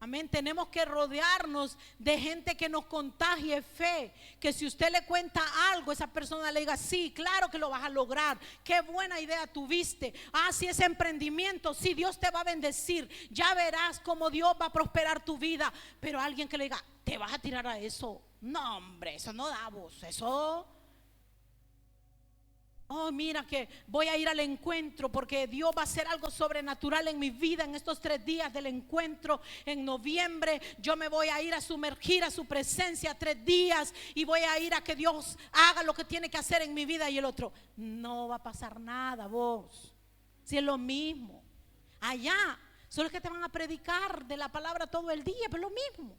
Amén. Tenemos que rodearnos de gente que nos contagie fe, que si usted le cuenta algo, esa persona le diga, sí, claro que lo vas a lograr, qué buena idea tuviste, si es emprendimiento, sí, Dios te va a bendecir, ya verás cómo Dios va a prosperar tu vida. Pero alguien que le diga, te vas a tirar a eso, no hombre, eso no da voz, eso, oh, mira que voy a ir al encuentro porque Dios va a hacer algo sobrenatural en mi vida en estos 3 días del encuentro. En noviembre yo me voy a ir a sumergir a su presencia 3 días y voy a ir a que Dios haga lo que tiene que hacer en mi vida. Y el otro, no va a pasar nada vos, si es lo mismo. Allá solo es que te van a predicar de la palabra todo el día, pero lo mismo,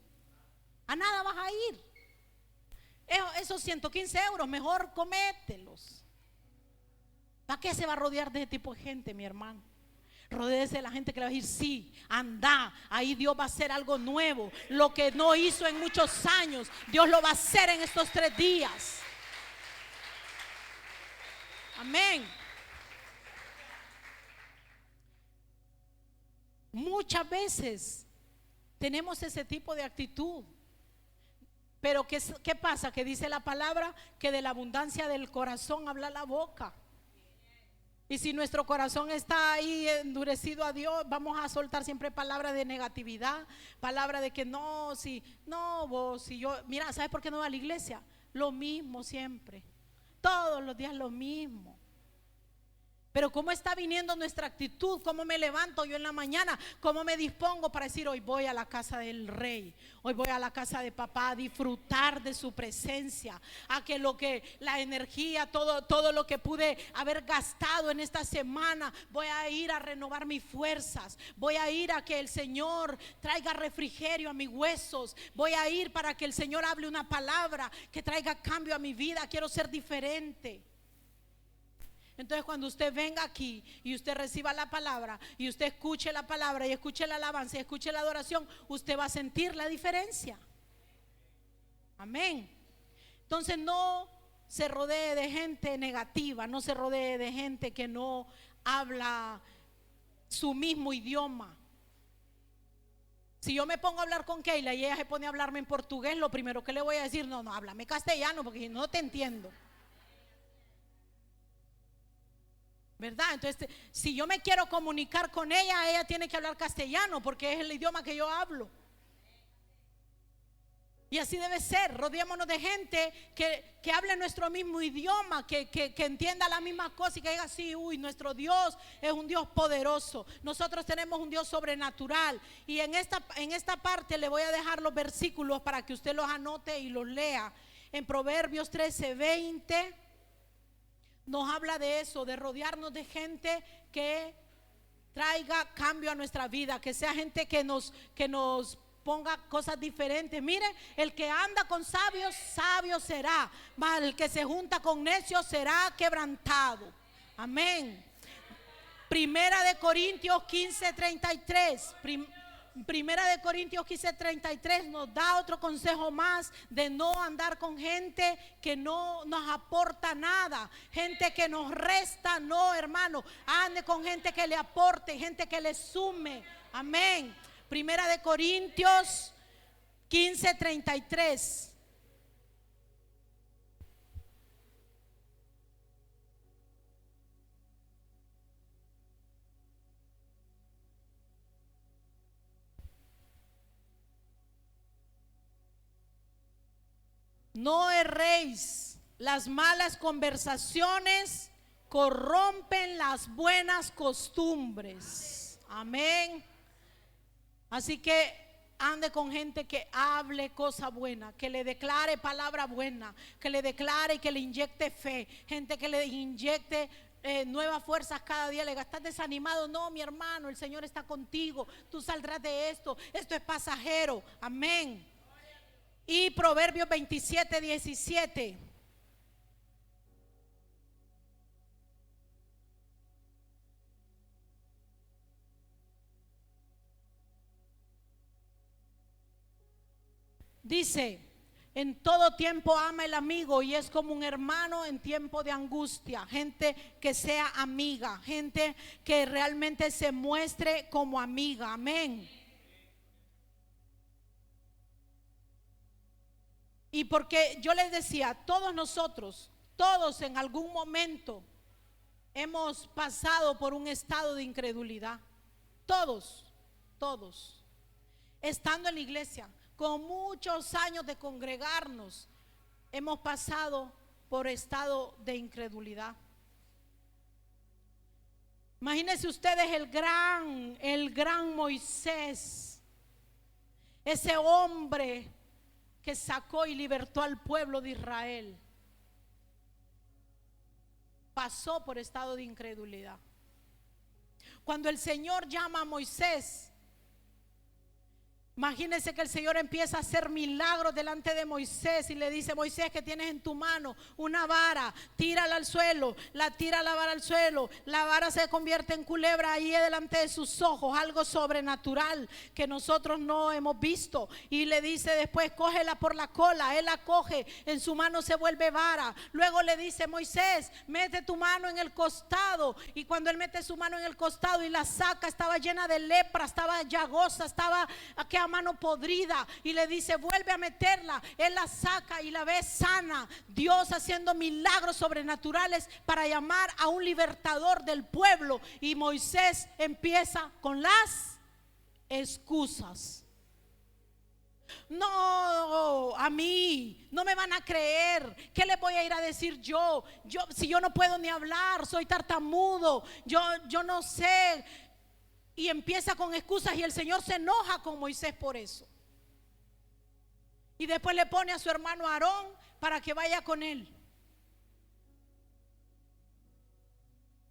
a nada vas a ir. Esos 115 euros mejor comételos. ¿Para qué se va a rodear de ese tipo de gente, mi hermano? Rodéese de la gente que le va a decir, sí, anda, ahí Dios va a hacer algo nuevo. Lo que no hizo en muchos años, Dios lo va a hacer en estos 3 días. Amén. Muchas veces tenemos ese tipo de actitud. Pero ¿qué pasa? Que dice la palabra que de la abundancia del corazón habla la boca. Y si nuestro corazón está ahí endurecido a Dios, vamos a soltar siempre palabras de negatividad, palabras de que no, si no, vos, si yo, mira, ¿sabes por qué no va a la iglesia? Lo mismo siempre, todos los días lo mismo. Pero cómo está viniendo nuestra actitud, cómo me levanto yo en la mañana, cómo me dispongo para decir, hoy voy a la casa del Rey, hoy voy a la casa de papá a disfrutar de su presencia, a que la energía, todo lo que pude haber gastado en esta semana, voy a ir a renovar mis fuerzas, voy a ir a que el Señor traiga refrigerio a mis huesos, voy a ir para que el Señor hable una palabra que traiga cambio a mi vida, quiero ser diferente. Entonces cuando usted venga aquí y usted reciba la palabra y usted escuche la palabra y escuche la alabanza y escuche la adoración, usted va a sentir la diferencia. Amén. Entonces no se rodee de gente negativa, no se rodee de gente que no habla su mismo idioma. Si yo me pongo a hablar con Keila y ella se pone a hablarme en portugués, lo primero que le voy a decir, no, háblame castellano porque no te entiendo. ¿Verdad? Entonces, si yo me quiero comunicar con ella tiene que hablar castellano porque es el idioma que yo hablo. Y así debe ser. Rodeémonos de gente que hable nuestro mismo idioma, que entienda la misma cosa y que diga así: uy, nuestro Dios es un Dios poderoso. Nosotros tenemos un Dios sobrenatural. Y en esta parte le voy a dejar los versículos para que usted los anote y los lea. En Proverbios 13:20 nos habla de eso, de rodearnos de gente que traiga cambio a nuestra vida, que sea gente que nos ponga cosas diferentes. Mire, el que anda con sabios, sabio será, mas el que se junta con necios será quebrantado. Amén. Primera de Corintios 15:33. Primera de Corintios 15:33 nos da otro consejo más, de no andar con gente que no nos aporta nada, gente que nos resta. No, hermano, ande con gente que le aporte, gente que le sume. Amén. Primera de Corintios 15:33. No erréis, las malas conversaciones corrompen las buenas costumbres. Amén. Así que ande con gente que hable cosa buena, que le declare palabra buena, que le declare y que le inyecte fe. Gente que le inyecte nuevas fuerzas cada día. Le estás desanimado: no, mi hermano, el Señor está contigo, tú saldrás de esto es pasajero. Amén. Y Proverbios 27:17. Dice: en todo tiempo ama el amigo y es como un hermano en tiempo de angustia. Gente que sea amiga, gente que realmente se muestre como amiga. Amén. Y porque yo les decía, todos nosotros, todos en algún momento hemos pasado por un estado de incredulidad. Todos. Estando en la iglesia, con muchos años de congregarnos, hemos pasado por estado de incredulidad. Imagínense ustedes el gran Moisés, ese hombre que sacó y libertó al pueblo de Israel. Pasó por estado de incredulidad. Cuando el Señor llama a Moisés, imagínense que el Señor empieza a hacer milagros delante de Moisés y le dice: Moisés, ¿qué tienes en tu mano? Una vara, tírala al suelo. Tira la vara al suelo, la vara se convierte en culebra ahí delante de sus ojos. Algo sobrenatural que nosotros no hemos visto. Y le dice después: cógela por la cola. Él la coge, en su mano se vuelve vara. Luego le dice: Moisés, mete tu mano en el costado. Y cuando él mete su mano en el costado y la saca, estaba llena de lepra, estaba llagosa, estaba aquí a mano podrida. Y le dice: vuelve a meterla. Él la saca y la ve sana. Dios haciendo milagros sobrenaturales para llamar a un libertador del pueblo. Y Moisés empieza con las excusas. No, a mí no me van a creer. ¿Qué les voy a ir a decir yo? Si yo no puedo ni hablar, soy tartamudo, yo no sé. Y empieza con excusas, y el Señor se enoja con Moisés por eso. Y después le pone a su hermano Aarón para que vaya con él.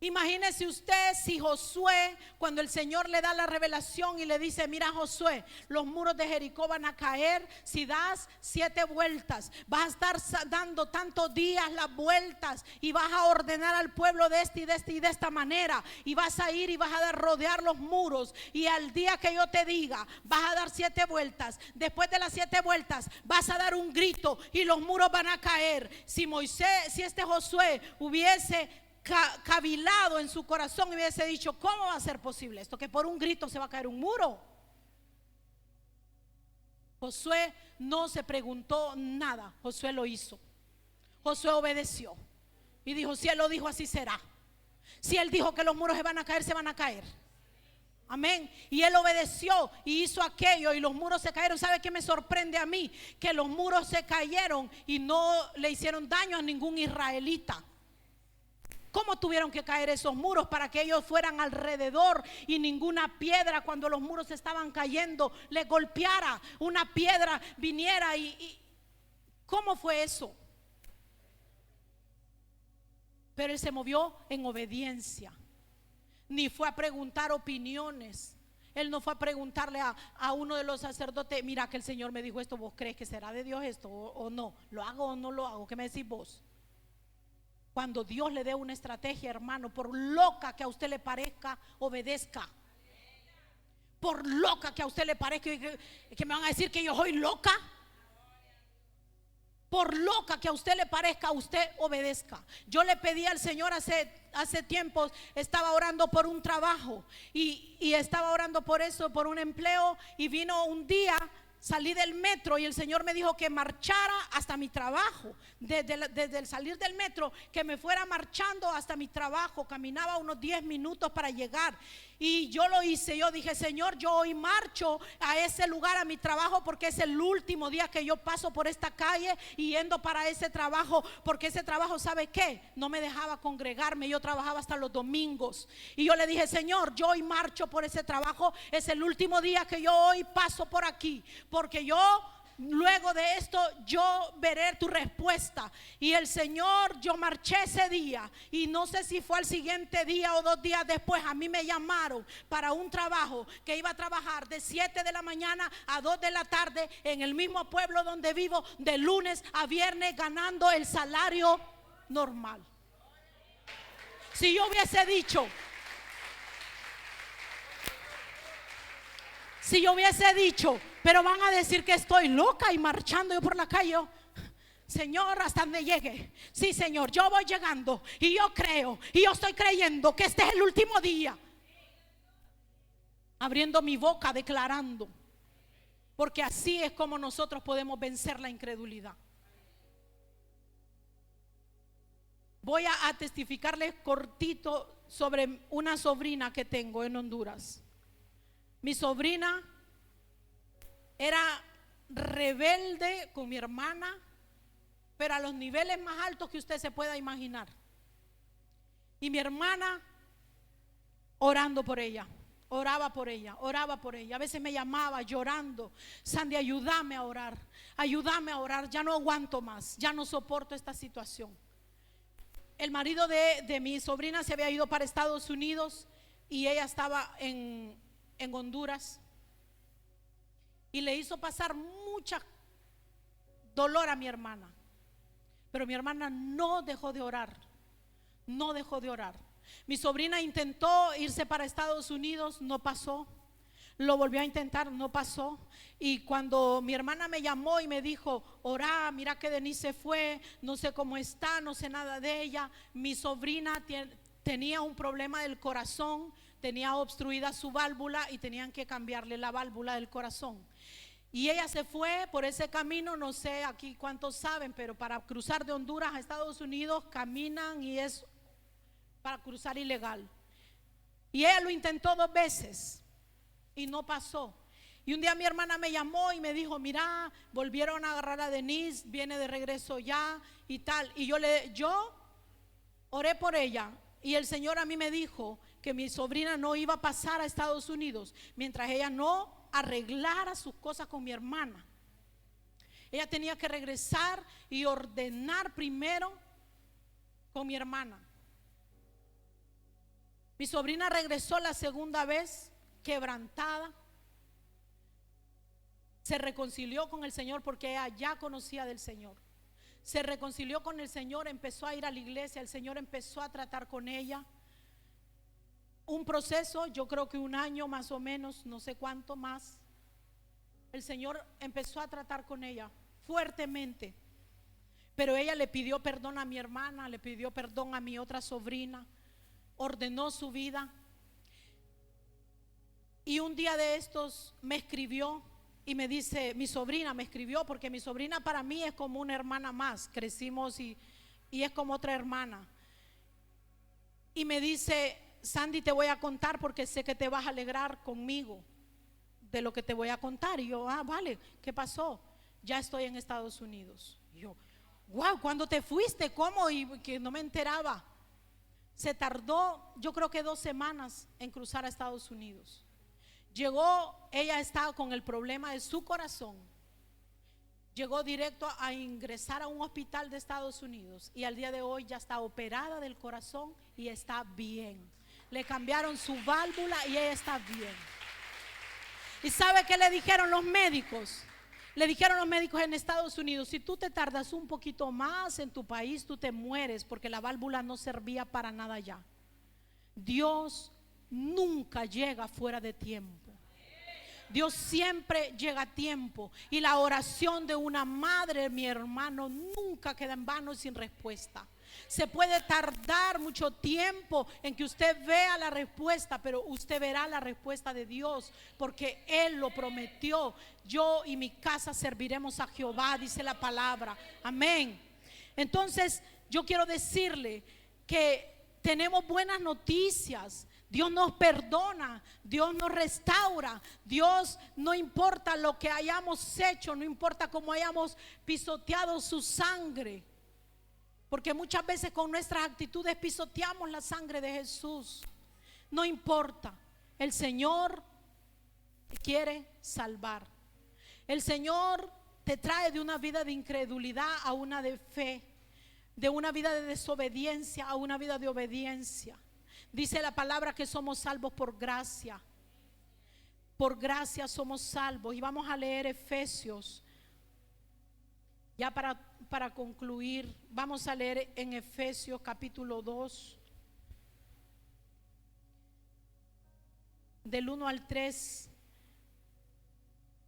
Imagínese usted si Josué, cuando el Señor le da la revelación y le dice: mira, Josué, los muros de Jericó van a caer si das 7 vueltas. Vas a estar dando tantos días las vueltas y vas a ordenar al pueblo de esta manera. Y vas a ir y vas a rodear los muros. Y al día que yo te diga, vas a dar 7 vueltas. Después de las 7 vueltas vas a dar un grito y los muros van a caer. Si Josué hubiese cavilado en su corazón y hubiese dicho: ¿cómo va a ser posible esto? Que por un grito se va a caer un muro. Josué no se preguntó nada, Josué lo hizo. Josué obedeció y dijo: si él lo dijo, así será. Si él dijo que los muros se van a caer, se van a caer. Amén. Y él obedeció y hizo aquello y los muros se cayeron. ¿Sabe qué me sorprende a mí? Que los muros se cayeron y no le hicieron daño a ningún israelita. ¿Cómo tuvieron que caer esos muros para que ellos fueran alrededor y ninguna piedra, cuando los muros estaban cayendo, le golpeara? Una piedra viniera y ¿cómo fue eso? Pero él se movió en obediencia. Ni fue a preguntar opiniones. Él no fue a preguntarle a uno de los sacerdotes: mira, que el Señor me dijo esto, ¿vos crees que será de Dios esto o no? ¿Lo hago o no lo hago? ¿Qué me decís vos? Cuando Dios le dé una estrategia, hermano, por loca que a usted le parezca, obedezca. Por loca que a usted le parezca, que me van a decir que yo soy loca. Por loca que a usted le parezca, usted obedezca. Yo le pedí al Señor hace tiempos, estaba orando por un trabajo y estaba orando por eso, por un empleo, y vino un día, salí del metro y el Señor me dijo que marchara hasta mi trabajo. Desde el salir del metro, que me fuera marchando hasta mi trabajo. Caminaba unos 10 minutos para llegar. Y yo lo hice. Yo dije: Señor, yo hoy marcho a ese lugar, a mi trabajo, porque es el último día que yo paso por esta calle y yendo para ese trabajo. Porque ese trabajo, ¿sabe qué? No me dejaba congregarme. Yo trabajaba hasta los domingos. Y yo le dije: Señor, yo hoy marcho por ese trabajo. Es el último día que yo hoy paso por aquí, porque yo, luego de esto, yo veré tu respuesta. Y el Señor, yo marché ese día, y no sé si fue al siguiente día o 2 días después, a mí me llamaron para un trabajo que iba a trabajar de 7 de la mañana a 2 de la tarde en el mismo pueblo donde vivo, de lunes a viernes, ganando el salario normal. Si yo hubiese dicho, pero van a decir que estoy loca y marchando yo por la calle. Señor, hasta donde llegue. Sí, Señor, yo voy llegando y yo creo y yo estoy creyendo que este es el último día. Abriendo mi boca, declarando. Porque así es como nosotros podemos vencer la incredulidad. Voy a testificarles cortito sobre una sobrina que tengo en Honduras. Mi sobrina era rebelde con mi hermana, pero a los niveles más altos que usted se pueda imaginar. Y mi hermana orando por ella, oraba por ella. A veces me llamaba llorando: Sandy, ayúdame a orar, ya no aguanto más, ya no soporto esta situación. El marido de mi sobrina se había ido para Estados Unidos y ella estaba en Honduras, y le hizo pasar mucha dolor a mi hermana. Pero mi hermana no dejó de orar. Mi sobrina intentó irse para Estados Unidos, no pasó. Lo volvió a intentar, no pasó. Y cuando mi hermana me llamó y me dijo: orá, mira que Denise se fue, no sé cómo está, no sé nada de ella. Mi sobrina tenía un problema del corazón, tenía obstruida su válvula y tenían que cambiarle la válvula del corazón. Y ella se fue por ese camino, no sé aquí cuántos saben, pero para cruzar de Honduras a Estados Unidos caminan y es para cruzar ilegal. Y ella lo intentó 2 veces y no pasó. Y un día mi hermana me llamó y me dijo: mira, volvieron a agarrar a Denise, viene de regreso ya y tal. Y yo oré por ella, y el Señor a mí me dijo que mi sobrina no iba a pasar a Estados Unidos mientras ella no arreglara sus cosas con mi hermana. Ella tenía que regresar y ordenar primero con mi hermana. Mi sobrina regresó la segunda vez quebrantada. Se reconcilió con el Señor porque ella ya conocía del Señor. Se reconcilió con el Señor, empezó a ir a la iglesia, el Señor empezó a tratar con ella. Un proceso, yo creo que 1 año más o menos, no sé cuánto más. El Señor empezó a tratar con ella fuertemente. Pero ella le pidió perdón a mi hermana, le pidió perdón a mi otra sobrina, ordenó su vida. Y un día de estos me escribió y me dice, mi sobrina me escribió, porque mi sobrina para mí es como una hermana más, crecimos y es como otra hermana. Y me dice: Sandy, te voy a contar porque sé que te vas a alegrar conmigo de lo que te voy a contar. Y yo, vale, ¿qué pasó? Ya estoy en Estados Unidos. Y yo, wow, ¿cuándo te fuiste? ¿Cómo? Y que no me enteraba. Se tardó, yo creo que 2 semanas en cruzar a Estados Unidos. Llegó, ella estaba con el problema de su corazón. Llegó directo a ingresar a un hospital de Estados Unidos y al día de hoy ya está operada del corazón y está bien. Le cambiaron su válvula y ella está bien. ¿Y sabe qué le dijeron los médicos? Le dijeron los médicos en Estados Unidos: si tú te tardas un poquito más en tu país, tú te mueres, porque la válvula no servía para nada ya. Dios nunca llega fuera de tiempo. Dios siempre llega a tiempo. Y la oración de una madre, mi hermano, nunca queda en vano sin respuesta. Se puede tardar mucho tiempo en que usted vea la respuesta, pero usted verá la respuesta de Dios, porque Él lo prometió. Yo y mi casa serviremos a Jehová, dice la palabra. Amén. Entonces yo quiero decirle que tenemos buenas noticias. Dios nos perdona, Dios nos restaura. Dios, no importa lo que hayamos hecho, no importa cómo hayamos pisoteado su sangre, porque muchas veces con nuestras actitudes pisoteamos la sangre de Jesús. No importa, el Señor te quiere salvar. El Señor te trae de una vida de incredulidad a una de fe, de una vida de desobediencia a una vida de obediencia. Dice la palabra que somos salvos por gracia. Por gracia somos salvos. Y vamos a leer Efesios. Ya para concluir, vamos a leer en Efesios capítulo 2, del 1 al 3.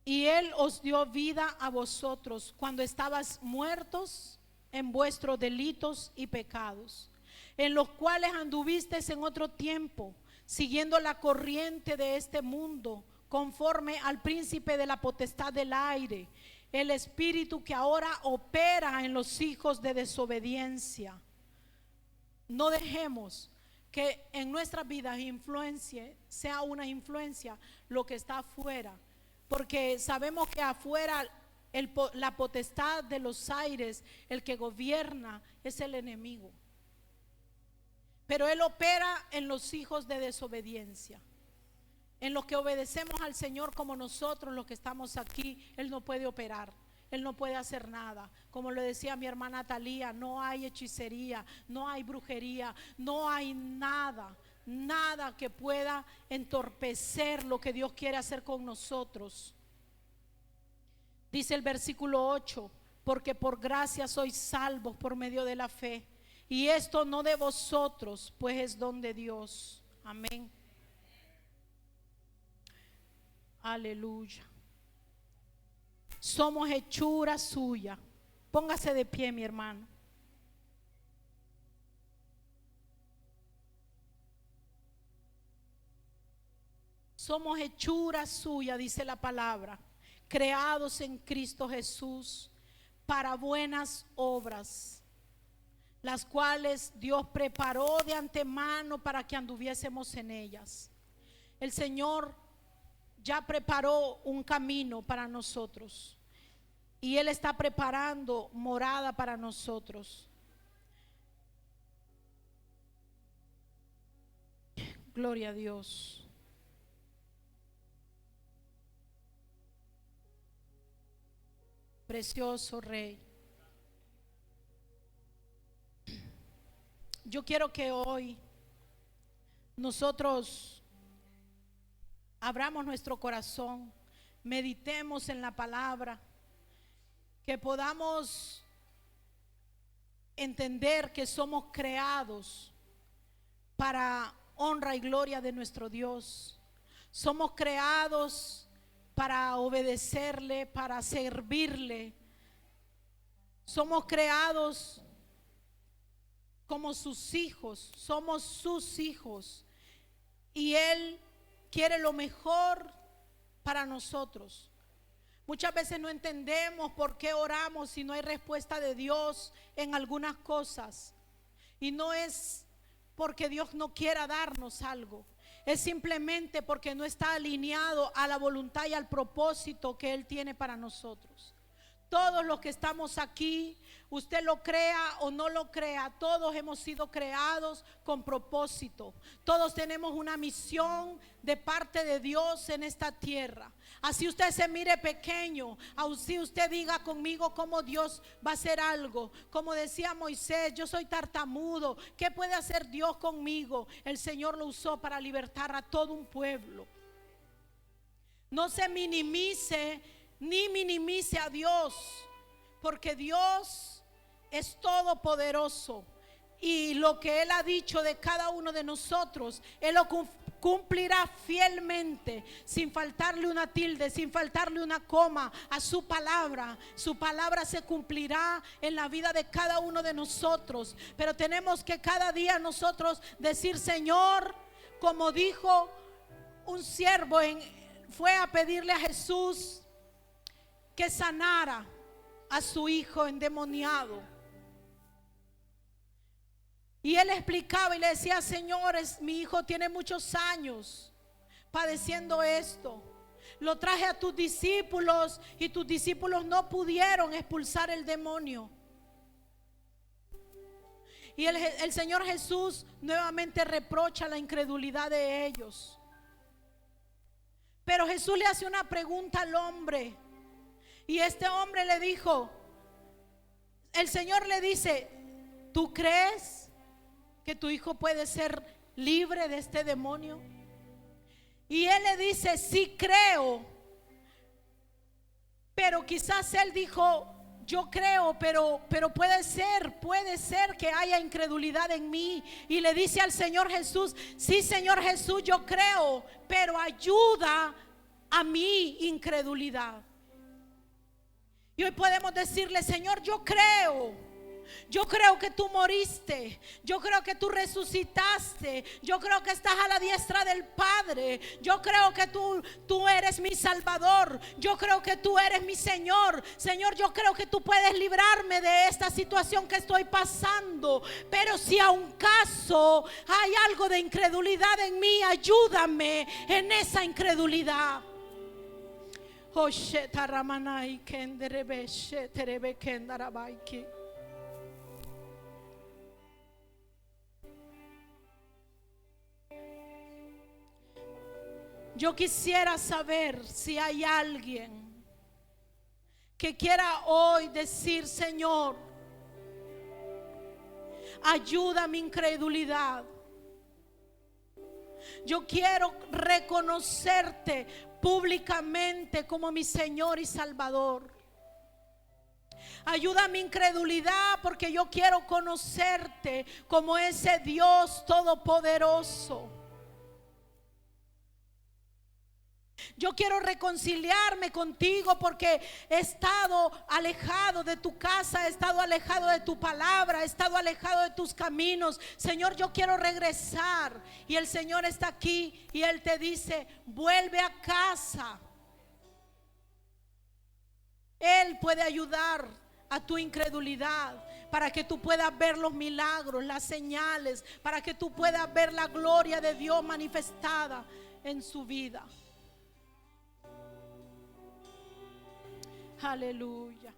Y Él os dio vida a vosotros cuando estabas muertos en vuestros delitos y pecados, en los cuales anduvisteis en otro tiempo, siguiendo la corriente de este mundo, conforme al príncipe de la potestad del aire, el espíritu que ahora opera en los hijos de desobediencia. No dejemos que en nuestras vidas sea una influencia lo que está afuera, porque sabemos que afuera la potestad de los aires, el que gobierna es el enemigo. Pero Él opera en los hijos de desobediencia. En los que obedecemos al Señor como nosotros, los que estamos aquí, Él no puede operar. Él no puede hacer nada. Como lo decía mi hermana Talía, no hay hechicería, no hay brujería, no hay nada que pueda entorpecer lo que Dios quiere hacer con nosotros. Dice el versículo 8: porque por gracia sois salvos por medio de la fe. Y esto no de vosotros, pues es don de Dios. Amén. Aleluya. Somos hechura suya. Póngase de pie, mi hermano. Somos hechura suya, dice la palabra, creados en Cristo Jesús para buenas obras, las cuales Dios preparó de antemano para que anduviésemos en ellas. El Señor ya preparó un camino para nosotros y Él está preparando morada para nosotros. Gloria a Dios. Precioso Rey. Yo quiero que hoy nosotros abramos nuestro corazón, meditemos en la palabra, que podamos entender que somos creados para honra y gloria de nuestro Dios. Somos creados para obedecerle, para servirle. Somos creados como sus hijos, somos sus hijos, y Él quiere lo mejor para nosotros. Muchas veces no entendemos por qué oramos si no hay respuesta de Dios en algunas cosas, y no es porque Dios no quiera darnos algo. Es simplemente porque no está alineado a la voluntad y al propósito que Él tiene para nosotros. Todos los que estamos aquí, usted lo crea o no lo crea, todos hemos sido creados con propósito. Todos tenemos una misión de parte de Dios en esta tierra. Así usted se mire pequeño, así usted diga conmigo cómo Dios va a hacer algo. Como decía Moisés, yo soy tartamudo, ¿qué puede hacer Dios conmigo? El Señor lo usó para libertar a todo un pueblo. No se minimice ni minimice a Dios, porque Dios es todopoderoso y lo que Él ha dicho de cada uno de nosotros, Él lo cumplirá fielmente, sin faltarle una tilde, sin faltarle una coma a su palabra. Su palabra se cumplirá en la vida de cada uno de nosotros, pero tenemos que cada día nosotros decir: Señor, como dijo un siervo, fue a pedirle a Jesús que sanara a su hijo endemoniado. Y él explicaba y le decía: señores, mi hijo tiene muchos años padeciendo esto. Lo traje a tus discípulos y tus discípulos no pudieron expulsar el demonio. Y el Señor Jesús nuevamente reprocha la incredulidad de ellos. Pero Jesús le hace una pregunta al hombre. Y este hombre le dijo, el Señor le dice: ¿tú crees que tu hijo puede ser libre de este demonio? Y él le dice: sí creo. Pero quizás él dijo: yo creo, pero puede ser que haya incredulidad en mí. Y le dice al Señor Jesús: sí, Señor Jesús, yo creo, pero ayuda a mi incredulidad. Y hoy podemos decirle: Señor, yo creo que tú moriste, yo creo que tú resucitaste, yo creo que estás a la diestra del Padre, yo creo que tú eres mi Salvador, yo creo que tú eres mi Señor. Señor, yo creo que tú puedes librarme de esta situación que estoy pasando, pero si a un caso hay algo de incredulidad en mí, ayúdame en esa incredulidad. Yo quisiera saber si hay alguien que quiera hoy decir: Señor, ayuda mi incredulidad. Yo quiero reconocerte públicamente como mi Señor y Salvador. Ayuda mi incredulidad, porque yo quiero conocerte como ese Dios todopoderoso. Yo quiero reconciliarme contigo porque he estado alejado de tu casa, he estado alejado de tu palabra, he estado alejado de tus caminos. Señor, yo quiero regresar. Y el Señor está aquí y Él te dice: vuelve a casa. Él puede ayudar a tu incredulidad para que tú puedas ver los milagros, las señales, para que tú puedas ver la gloria de Dios manifestada en su vida. Aleluya.